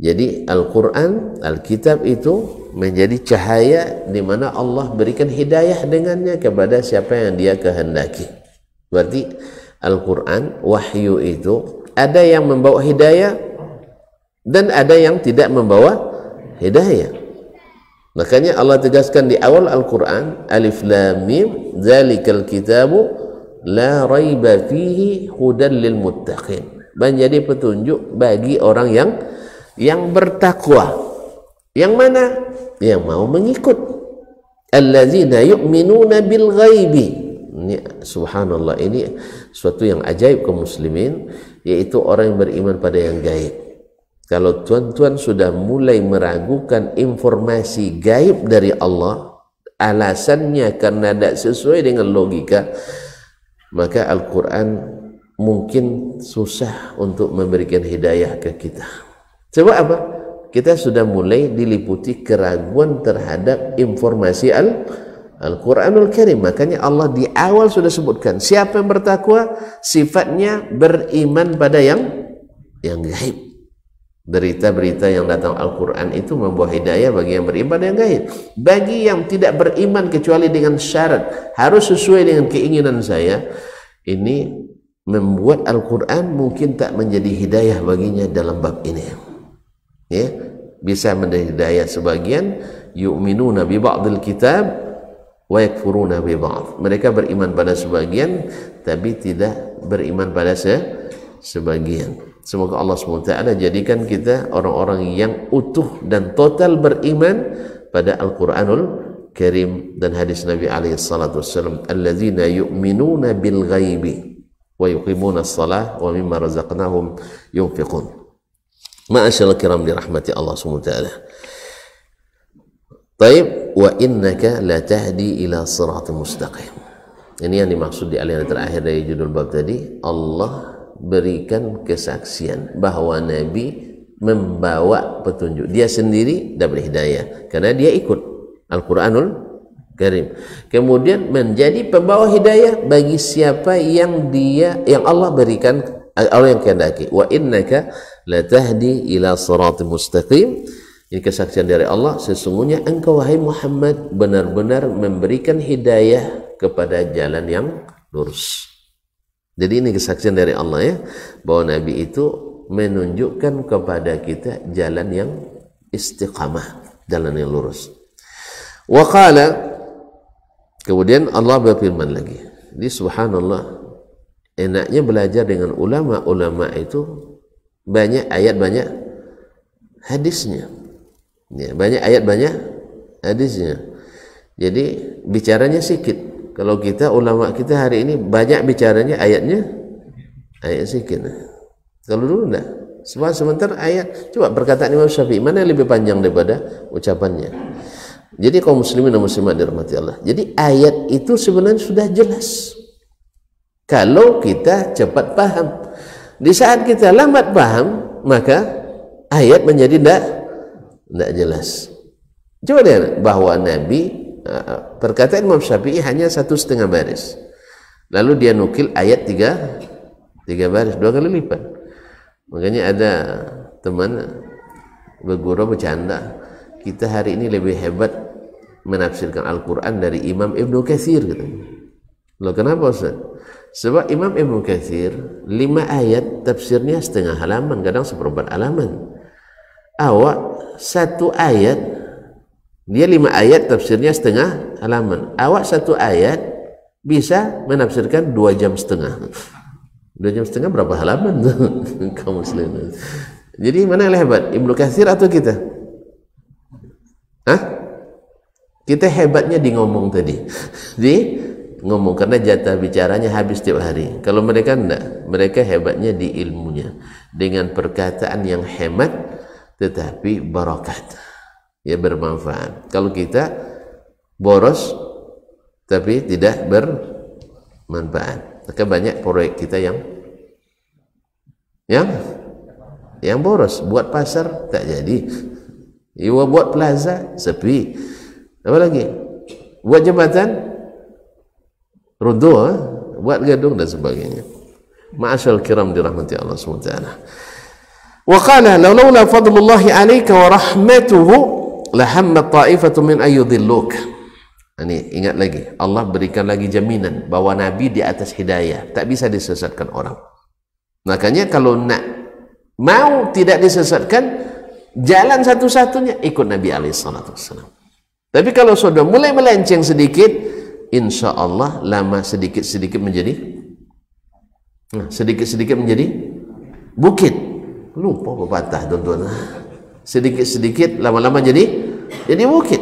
Jadi Al-Quran, Alkitab itu menjadi cahaya di mana Allah berikan hidayah dengannya kepada siapa yang dia kehendaki. Berarti Al-Quran, wahyu itu ada yang membawa hidayah dan ada yang tidak membawa hidayah. Makanya Allah tegaskan di awal Al-Quran, Alif Lam Mim, Dzalikal kitabu la raiba fihi hudan lil muttaqin. Menjadi petunjuk bagi orang yang bertakwa. Yang mana? Yang mau mengikut. Allazina yu'minuna bil ghaibi. Ini subhanallah, ini suatu yang ajaib kaum muslimin, yaitu orang yang beriman pada yang gaib. Kalau tuan-tuan sudah mulai meragukan informasi gaib dari Allah, alasannya karena tidak sesuai dengan logika, maka Al-Quran mungkin susah untuk memberikan hidayah ke kita. Sebab apa? Kita sudah mulai diliputi keraguan terhadap informasi Al-Quranul Karim. Makanya Allah di awal sudah sebutkan siapa yang bertakwa sifatnya beriman pada yang gaib. Berita-berita yang datang Al-Quran itu membawa hidayah bagi yang beriman pada yang gaib. Bagi yang tidak beriman kecuali dengan syarat harus sesuai dengan keinginan saya, ini membuat Al-Quran mungkin tak menjadi hidayah baginya dalam bab ini. Ya, bisa menjadi hidayah sebagian, yu'minuna bi ba'dil kitab wa yakfuruna bi ba'd. Mereka beriman pada sebagian tapi tidak beriman pada sebagian. Semoga Allah SWT jadikan kita orang-orang yang utuh dan total beriman pada Al-Quranul Karim dan hadis Nabi SAW, alladzina yu'minuna bil ghaibi wa yuqimuna as-salah wa mimma razaqnahum yunfiqun. Ma'asyal kiram dirahmati Allah SWT. Taib, wa innaka la tahdi ila siratal mustaqim. Ini yang dimaksud di aliran terakhir dari judul bab tadi. Allah berikan kesaksian bahwa Nabi membawa petunjuk. Dia sendiri dapat hidayah karena dia ikut Al-Quranul Karim. Kemudian menjadi pembawa hidayah bagi siapa yang Allah berikan, Allah yang kehendaki. Wa innaka la tahdi ila siratal mustaqim. Ini kesaksian dari Allah, sesungguhnya engkau wahai Muhammad benar-benar memberikan hidayah kepada jalan yang lurus. Jadi ini kesaksian dari Allah ya, bahwa Nabi itu menunjukkan kepada kita jalan yang istiqamah, jalan yang lurus. Wa qala, kemudian Allah berfirman lagi. Jadi subhanallah, enaknya belajar dengan ulama-ulama itu banyak ayat banyak hadisnya. Ya, banyak ayat banyak hadisnya. Jadi bicaranya sedikit. Kalau kita ulama kita hari ini banyak bicaranya, ayatnya ayat sedikit. Kalau dulu enggak. Sebentar ayat. Coba perkataan Imam Syafi'i mana yang lebih panjang daripada ucapannya. Jadi kaum muslimin dan muslimat dirahmati Allah. Jadi ayat itu sebenarnya sudah jelas. Kalau kita cepat paham. Di saat kita lambat paham, maka ayat menjadi tidak jelas. Coba lihat bahwa Nabi, perkataan Imam Syafi'i hanya 1,5 baris. Lalu dia nukil ayat 3 baris, 2 kali lipat. Makanya ada teman bergurau bercanda, kita hari ini lebih hebat menafsirkan Al-Quran dari Imam Ibnu Katsir gitu. Loh kenapa Ustaz? Sebab Imam Ibnu Katsir 5 ayat tafsirnya setengah halaman, kadang seperempat halaman. Awak 1 ayat, dia 5 ayat tafsirnya setengah halaman. Awak 1 ayat bisa menafsirkan 2 jam setengah. 2 jam setengah berapa halaman kaum muslimin. Jadi mana yang hebat, Ibnu Katsir atau kita? Hah? Kita hebatnya di ngomong tadi. Di ngomong, karena jatah bicaranya habis tiap hari. Kalau mereka enggak, mereka hebatnya di ilmunya. Dengan perkataan yang hemat tetapi barakat, ya bermanfaat. Kalau kita boros tapi tidak bermanfaat, maka banyak proyek kita yang boros. Buat pasar tak jadi, buat plaza sepi, apa lagi? Buat jembatan runtuh, buat gedung dan sebagainya. Ma'asyal kiram dirahmati Allah SWT. Wa qala laula fadlullahi 'alaika wa rahmatuhu lahammat ta'ifatu min ayyudhilluk. Ini ingat lagi, Allah berikan lagi jaminan bahwa Nabi di atas hidayah, tak bisa disesatkan orang. Makanya kalau nak mau tidak disesatkan, jalan satu-satunya ikut Nabi alaihissalatu wassalam. Tapi kalau sudah mulai melenceng sedikit, insya Allah lama sedikit-sedikit menjadi sedikit-sedikit menjadi bukit. Lupa pepatah tuan-tuan. Sedikit-sedikit lama-lama jadi bukit.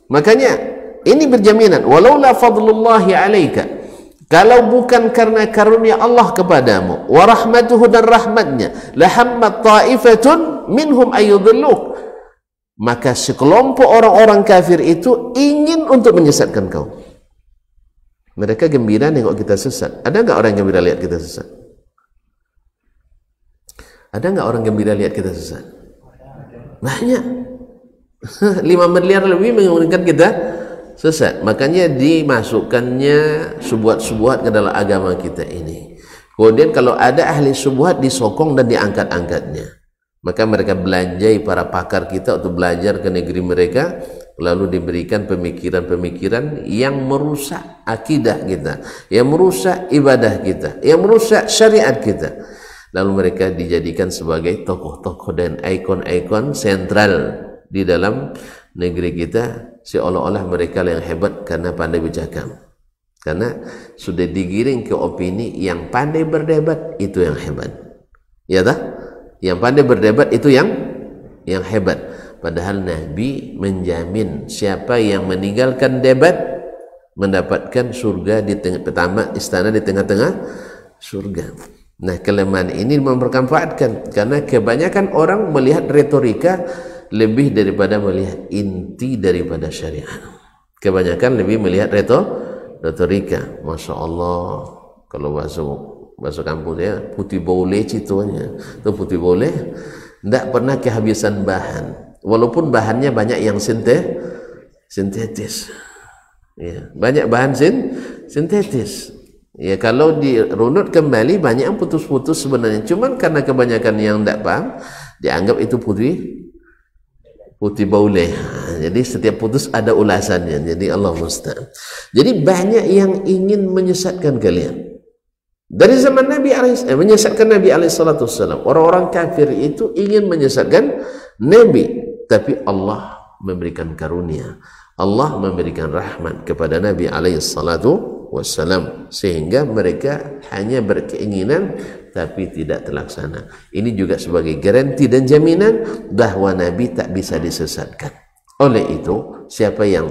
Makanya ini berjaminan, walaula fadlullahi 'alaika, kalau bukan karena karunia Allah kepadamu, wa rahmatuhu dan rahmatnya, lahammat ta'ifatun minhum ayyudhilluk, maka sekelompok orang-orang kafir itu ingin untuk menyesatkan kau. Mereka gembira nengok kita sesat. Ada enggak orang gembira lihat kita sesat? Ada enggak orang gembira lihat kita sesat? Banyak. 5 miliar lebih menginginkan kita sesat. Makanya dimasukkannya subuhat-subuhat ke dalam agama kita ini. Kemudian kalau ada ahli subuhat disokong dan diangkat-angkatnya, maka mereka belanjai para pakar kita untuk belajar ke negeri mereka, lalu diberikan pemikiran-pemikiran yang merusak akidah kita, yang merusak ibadah kita, yang merusak syariat kita. Lalu mereka dijadikan sebagai tokoh-tokoh dan ikon-ikon sentral di dalam negeri kita, seolah-olah mereka yang hebat karena pandai bercakap. Karena sudah digiring ke opini yang pandai berdebat itu yang hebat. Ya tak? Yang pandai berdebat itu yang hebat. Padahal Nabi menjamin siapa yang meninggalkan debat mendapatkan surga di tengah pertama istana di tengah-tengah surga. Nah, kelemahan ini mempermanfaatkan karena kebanyakan orang melihat retorika lebih daripada melihat inti daripada syariat. Kebanyakan lebih melihat retorika. Masya Allah, kalau bahasa kampung ya, putih boleh citonya. Itu putih boleh, tidak pernah kehabisan bahan. Walaupun bahannya banyak yang sintetis. Ya, banyak bahan sintetis. Ya, kalau dirunut kembali banyak yang putus-putus sebenarnya. Cuman karena kebanyakan yang tidak paham, dianggap itu putih boleh. Jadi setiap putus ada ulasannya. Jadi Allah musta'an. Jadi banyak yang ingin menyesatkan kalian. Dari zaman Nabi menyesatkan Nabi alaihissalam. Orang-orang kafir itu ingin menyesatkan Nabi, tapi Allah memberikan karunia. Allah memberikan rahmat kepada Nabi alaihissalam, sehingga mereka hanya berkeinginan tapi tidak terlaksana. Ini juga sebagai garansi dan jaminan bahwa Nabi tak bisa disesatkan. Oleh itu, siapa yang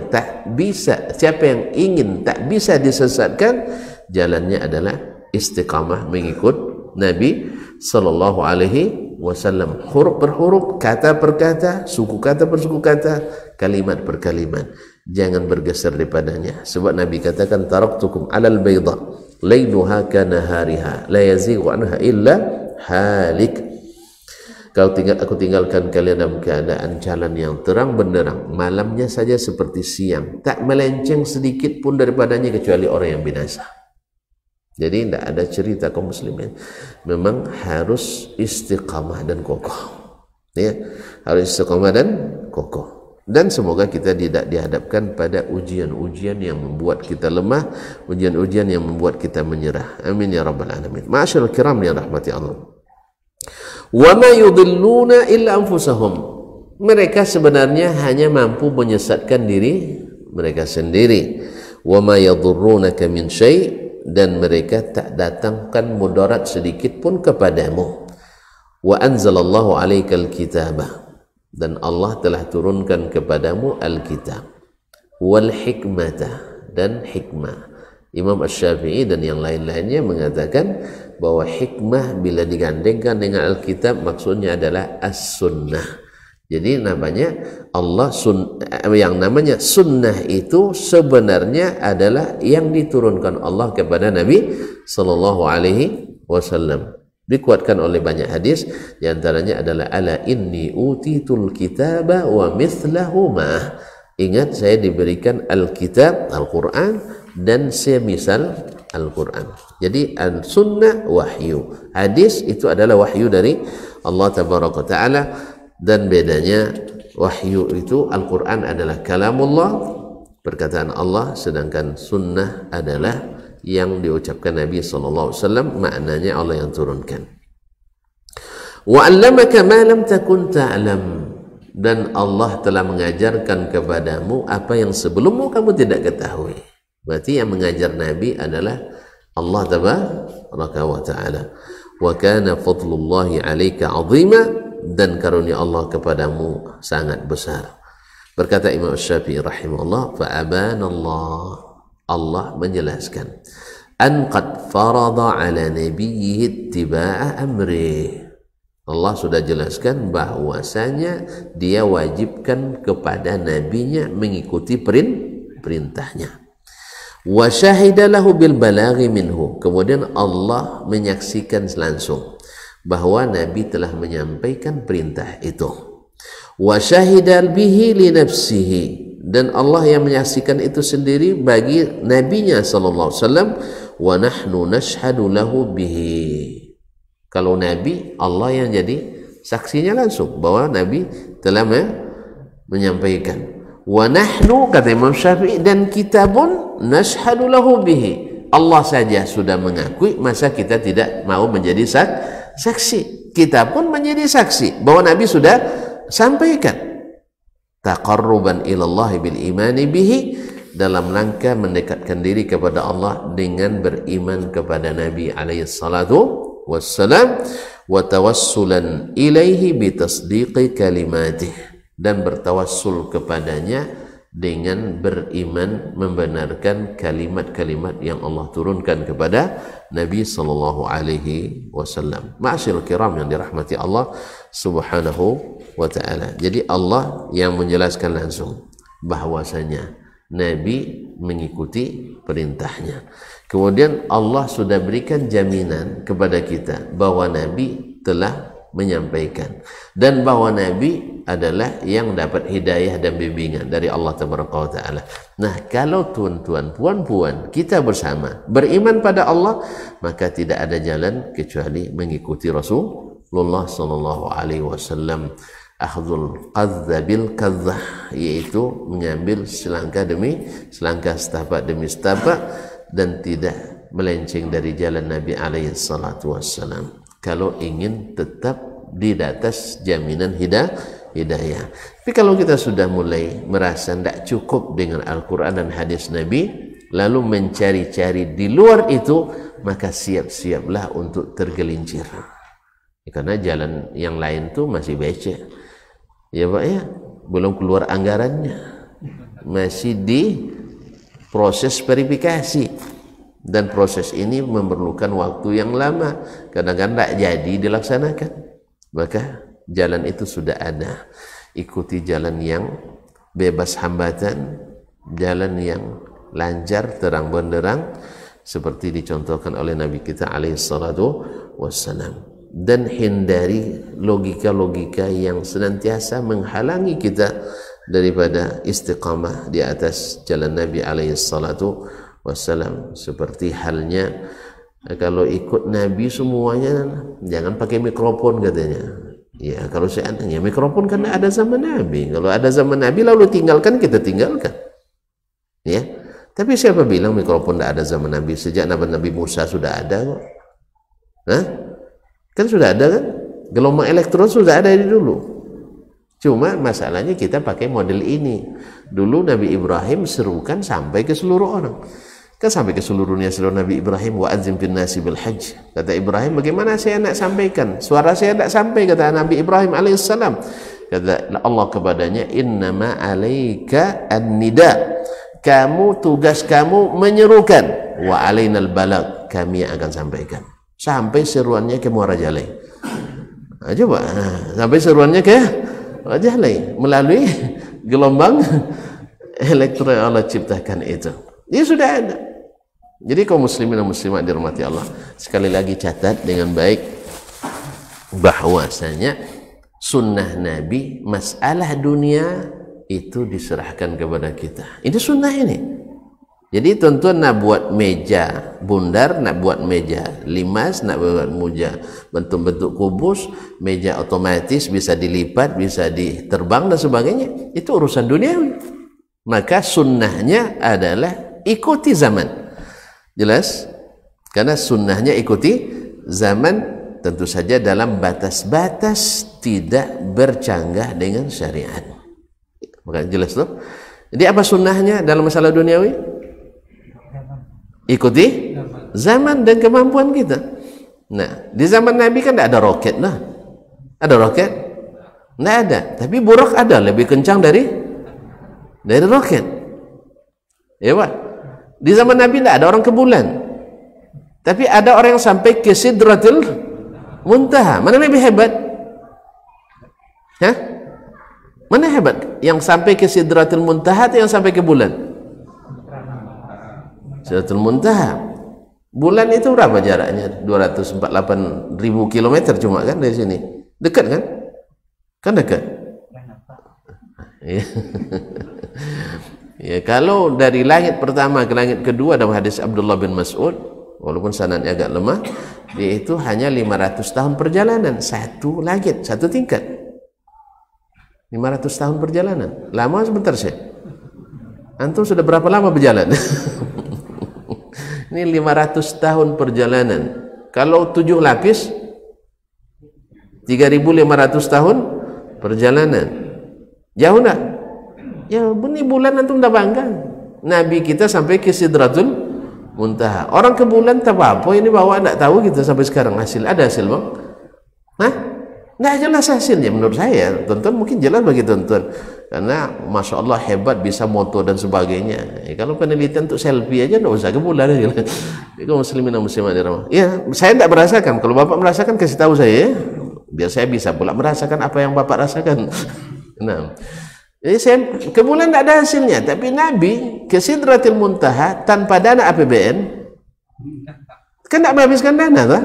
ingin tak bisa disesatkan, jalannya adalah istiqamah mengikut Nabi sallallahu alaihi wasallam, huruf per huruf, kata per kata, suku kata per suku kata, kalimat per kalimat. Jangan bergeser daripadanya. Sebab Nabi katakan, taraktukum alal bayda lailuha kanahariha la yazighu anha illa halik. Aku tinggalkan kalian dalam keadaan jalan yang terang benderang, malamnya saja seperti siang, tak melenceng sedikit pun daripadanya kecuali orang yang binasa. Jadi tidak ada cerita kaum muslimin. Memang harus istiqamah dan kokoh. Ya, harus istiqamah dan kokoh. Dan semoga kita tidak dihadapkan pada ujian-ujian yang membuat kita lemah, ujian-ujian yang membuat kita menyerah. Amin ya rabbal alamin. Ma'asyiral kiram yang rahmati Allah. Wa ma yudilluna illa anfusahum. Mereka sebenarnya hanya mampu menyesatkan diri mereka sendiri. Wa ma yadurrunaka min syai', dan mereka tak datangkan mudarat sedikit pun kepadamu. Wa anzalallahu 'alaikal kitaba, dan Allah telah turunkan kepadamu Alkitab, wal hikmata, dan hikmah. Imam Asy-Syafi'i dan yang lain-lainnya mengatakan bahwa hikmah bila digandengkan dengan Alkitab maksudnya adalah as-sunnah. Jadi namanya yang namanya sunnah itu sebenarnya adalah yang diturunkan Allah kepada Nabi sallallahu alaihi wasallam. Dikuatkan oleh banyak hadis, di antaranya adalah ala inni utitul kitaba wa mithlahu ma. Ingat, saya diberikan Alkitab, Al-Quran, dan semisal Al-Quran. Jadi al-sunnah wahyu, hadis itu adalah wahyu dari Allah tabaraka taala, dan bedanya wahyu itu Al-Quran adalah kalamullah, perkataan Allah, sedangkan sunnah adalah yang diucapkan Nabi sallallahu alaihi wasallam, maknanya Allah yang turunkan. Wa 'allamaka ma lam takun ta'lam, dan Allah telah mengajarkan kepadamu apa yang sebelummu kamu tidak ketahui. Berarti yang mengajar Nabi adalah Allah tabaraka wa ta'ala. Wa kana fadlullahi 'alaika 'azima, dan karunia Allah kepadamu sangat besar. Berkata Imam Syafi'i rahimahullah, fa abanallah, Allah menjelaskan, an qad farada ala nabiyhi ittiba'a amri. Allah sudah jelaskan bahwasanya dia wajibkan kepada nabinya mengikuti perintahnya. Wa syahida lahu bil balaghi minhu. Kemudian Allah menyaksikan langsung bahwa Nabi telah menyampaikan perintah itu. Wa syahida bihi li nafsihi, dan Allah yang menyaksikan itu sendiri bagi nabinya sallallahu alaihi wasallam, wa nahnu nashhadu lahu bihi. Kalau nabi, Allah yang jadi saksinya langsung bahwa nabi telah menyampaikan. Wa nahnu, kata Imam Syafi'i, dan kita pun nashhadu lahu bihi. Allah saja sudah mengakui, masa kita tidak mau menjadi saksi? Kita pun menjadi saksi bahwa nabi sudah sampaikan. Taqarruban ilallah bil imani bihi, dalam rangka mendekatkan diri kepada Allah dengan beriman kepada Nabi alaihi salatu wassalam, wa tawassulan ilaihi bi tasdiqi kalimatih, dan bertawassul kepadanya dengan beriman membenarkan kalimat-kalimat yang Allah turunkan kepada Nabi sallallahu alaihi wasallam. Ma'asyiral kiram yang dirahmati Allah Subhanahu wa ta'ala. Jadi Allah yang menjelaskan langsung bahwasanya Nabi mengikuti perintahnya. Kemudian Allah sudah berikan jaminan kepada kita bahwa Nabi telah menyampaikan, dan bahwa Nabi adalah yang dapat hidayah dan bimbingan dari Allah Taala. Nah, kalau tuan-tuan, puan-puan, kita bersama beriman pada Allah, maka tidak ada jalan kecuali mengikuti Rasulullah sallallahu alaihi wasallam. Akhdhul qadza bil qadzah, yaitu mengambil selangkah demi selangkah, setapak demi setapak, dan tidak melenceng dari jalan Nabi alaihi salatu wassalam, kalau ingin tetap di atas jaminan hidayah. Tapi kalau kita sudah mulai merasa tidak cukup dengan Al-Quran dan hadis Nabi, lalu mencari-cari di luar itu, maka siap-siaplah untuk tergelincir. Karena jalan yang lain tuh masih becek. Ya Pak ya, belum keluar anggarannya, masih di proses verifikasi, dan proses ini memerlukan waktu yang lama, kadang-kadang tidak jadi dilaksanakan. Maka jalan itu sudah ada, ikuti jalan yang bebas hambatan, jalan yang lancar, terang benderang, seperti dicontohkan oleh Nabi kita alaihi salatu wassalam. Dan hindari logika-logika yang senantiasa menghalangi kita daripada istiqamah di atas jalan Nabi alaihi salatu wassalam. Seperti halnya kalau ikut Nabi semuanya jangan pakai mikrofon katanya. Ya, kalau seandainya mikrofon kan ada zaman Nabi. Kalau ada zaman Nabi lalu tinggalkan, kita tinggalkan. Ya. Tapi siapa bilang mikrofon tidak ada zaman Nabi? Sejak Nabi Musa sudah ada kok. Hah? Kan sudah ada kan? Gelombang elektron sudah ada dari dulu. Cuma masalahnya kita pakai model ini. Dulu Nabi Ibrahim serukan sampai ke seluruh orang. Kan sampai ke seluruhnya seluruh Nabi Ibrahim, wa adzim fin nasi bil hajj. Kata Ibrahim, bagaimana saya nak sampaikan? Suara saya tak sampai, kata Nabi Ibrahim alaihissalam. Kata Allah kepadanya, innama alaika an-nida. Kamu, tugas kamu menyerukan, wa alainal balag, kami yang akan sampaikan. Sampai seruannya ke Muara Jalai. Nah, coba, sampai seruannya ke Muara Jalai melalui gelombang elektron yang Allah ciptakan itu. Dia sudah ada. Jadi kaum muslimin dan muslimat dirahmati Allah, sekali lagi catat dengan baik bahwasanya sunnah Nabi, masalah dunia itu diserahkan kepada kita. Ini sunnah ini. Jadi tuan-tuan nak buat meja bundar, nak buat meja limas, nak buat meja bentuk-bentuk kubus, meja otomatis bisa dilipat, bisa diterbang dan sebagainya, itu urusan duniawi. Maka sunnahnya adalah ikuti zaman. Jelas? Karena sunnahnya ikuti zaman, tentu saja dalam batas-batas tidak bercanggah dengan syariat. Maka jelas tuh. Jadi apa sunnahnya dalam masalah duniawi? Ikuti zaman dan kemampuan kita. Nah, di zaman Nabi kan tidak ada roket lah. Ada roket? Tidak ada. Tapi buruk ada, lebih kencang dari roket. Ya Pak? Di zaman Nabi tidak ada orang ke bulan. Tapi ada orang yang sampai ke Sidratul Muntaha. Mana lebih hebat? Hah? Mana hebat? Yang sampai ke Sidratul Muntaha atau yang sampai ke bulan? Sidratul Muntaha. Bulan itu berapa jaraknya? 248.000 kilometer cuma kan dari sini. Dekat kan? Kan dekat. Iya. Ya, kalau dari langit pertama ke langit kedua dalam hadis Abdullah bin Mas'ud, walaupun sanadnya agak lemah, dia itu hanya 500 tahun perjalanan, satu langit, satu tingkat. 500 tahun perjalanan. Lama sebentar sih. Antum sudah berapa lama berjalan? Ini 500 tahun perjalanan. Kalau 7 lapis 3.500 tahun perjalanan. Jauh enggak? Ya, ini bulan antum udah bangga. Nabi kita sampai ke Sidratul Muntaha. Orang ke bulan tak apa-apa, ini bawa enggak tahu kita sampai sekarang hasil. Ada hasil, Bang? Hah? Enggak jelas hasilnya menurut saya. Tonton mungkin jelas bagi tonton. Karena Masya Allah hebat bisa moto dan sebagainya. Kalau penelitian untuk selfie aja enggak usah ke bulan aja. Itu muslimin dan muslimat di rumah. Ya, saya enggak merasakan. Kalau Bapak merasakan kasih tahu saya, biar saya bisa pula merasakan apa yang Bapak rasakan. Nah, jadi saya ke bulan tidak ada hasilnya, tapi Nabi ke Sidratil Muntaha tanpa dana APBN, kan tidak menghabiskan dana, tak?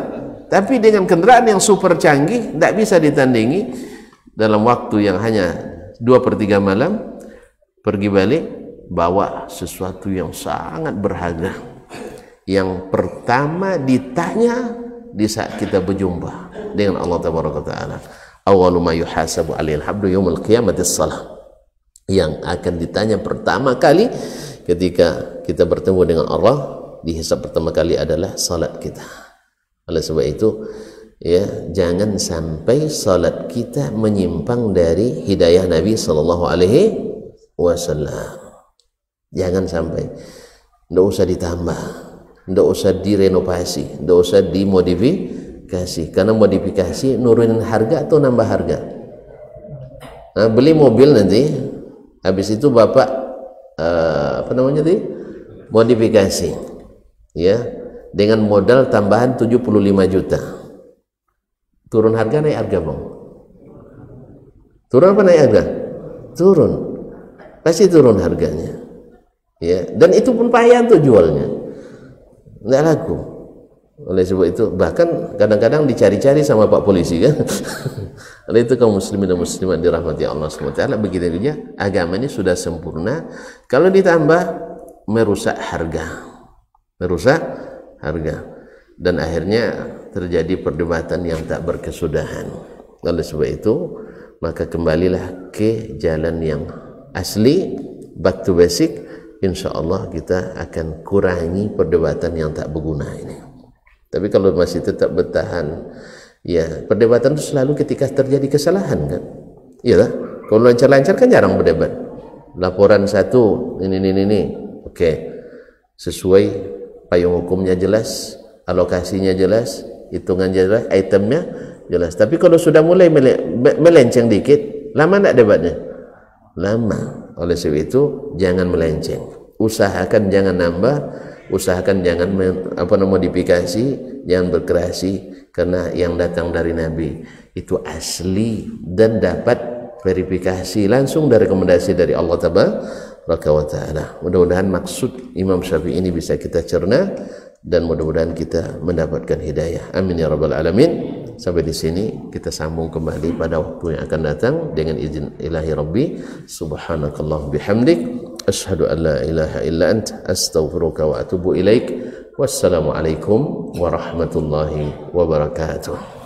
Tapi dengan kendaraan yang super canggih, tidak bisa ditandingi dalam waktu yang hanya 2/3 malam, pergi balik, bawa sesuatu yang sangat berharga. Yang pertama ditanya di saat kita berjumpa dengan Allah Taala. Awwalu ma yuhasabu 'alaihil 'abdu yaumil qiyamati shalah. Yang akan ditanya pertama kali ketika kita bertemu dengan Allah, dihisab pertama kali adalah salat kita. Oleh sebab itu, ya, jangan sampai salat kita menyimpang dari hidayah Nabi sallallahu alaihi wasallam. Jangan sampai. Enggak usah ditambah, enggak usah direnovasi, enggak usah dimodifikasi. Karena modifikasi nurunin harga atau nambah harga. Nah, beli mobil nanti habis itu Bapak apa namanya tadi? Modifikasi. Ya, dengan modal tambahan 75 juta. Turun harga naik harga, Bang? Turun apa naik harga? Turun. Pasti turun harganya. Ya, dan itu pun payah untuk jualnya. Enggak laku. Oleh sebab itu bahkan kadang-kadang dicari-cari sama Pak Polisi kan. Oleh itu kaum muslimin dan muslimat dirahmati Allah SWT, begitu saja agama ini sudah sempurna. Kalau ditambah merusak harga, dan akhirnya terjadi perdebatan yang tak berkesudahan. Oleh sebab itu maka kembalilah ke jalan yang asli, back to basic. Insya Allah kita akan kurangi perdebatan yang tak berguna ini. Tapi kalau masih tetap bertahan, ya perdebatan itu selalu ketika terjadi kesalahan kan. Iya lah. Kalau lancar-lancar kan jarang berdebat. Laporan satu ini. Oke. Sesuai payung hukumnya jelas, alokasinya jelas, hitungan jelas, itemnya jelas. Tapi kalau sudah mulai melenceng dikit, lama enggak debatnya? Lama. Oleh sebab itu jangan melenceng. Usahakan jangan nambah, usahakan jangan modifikasi, jangan berkreasi, karena yang datang dari Nabi itu asli dan dapat verifikasi langsung dari rekomendasi dari Allah Tabaraka wa Ta'ala. Mudah-mudahan maksud Imam Syafi'i ini bisa kita cerna dan mudah-mudahan kita mendapatkan hidayah. Amin ya rabbal alamin. Sampai di sini kita sambung kembali pada waktu yang akan datang dengan izin ilahi Rabbi. Subhanakallah bihamdik, asyhadu an la ilaha illa ant, astaghfiruka wa atubu ilaik. Wassalamualaikum warahmatullahi wabarakatuh.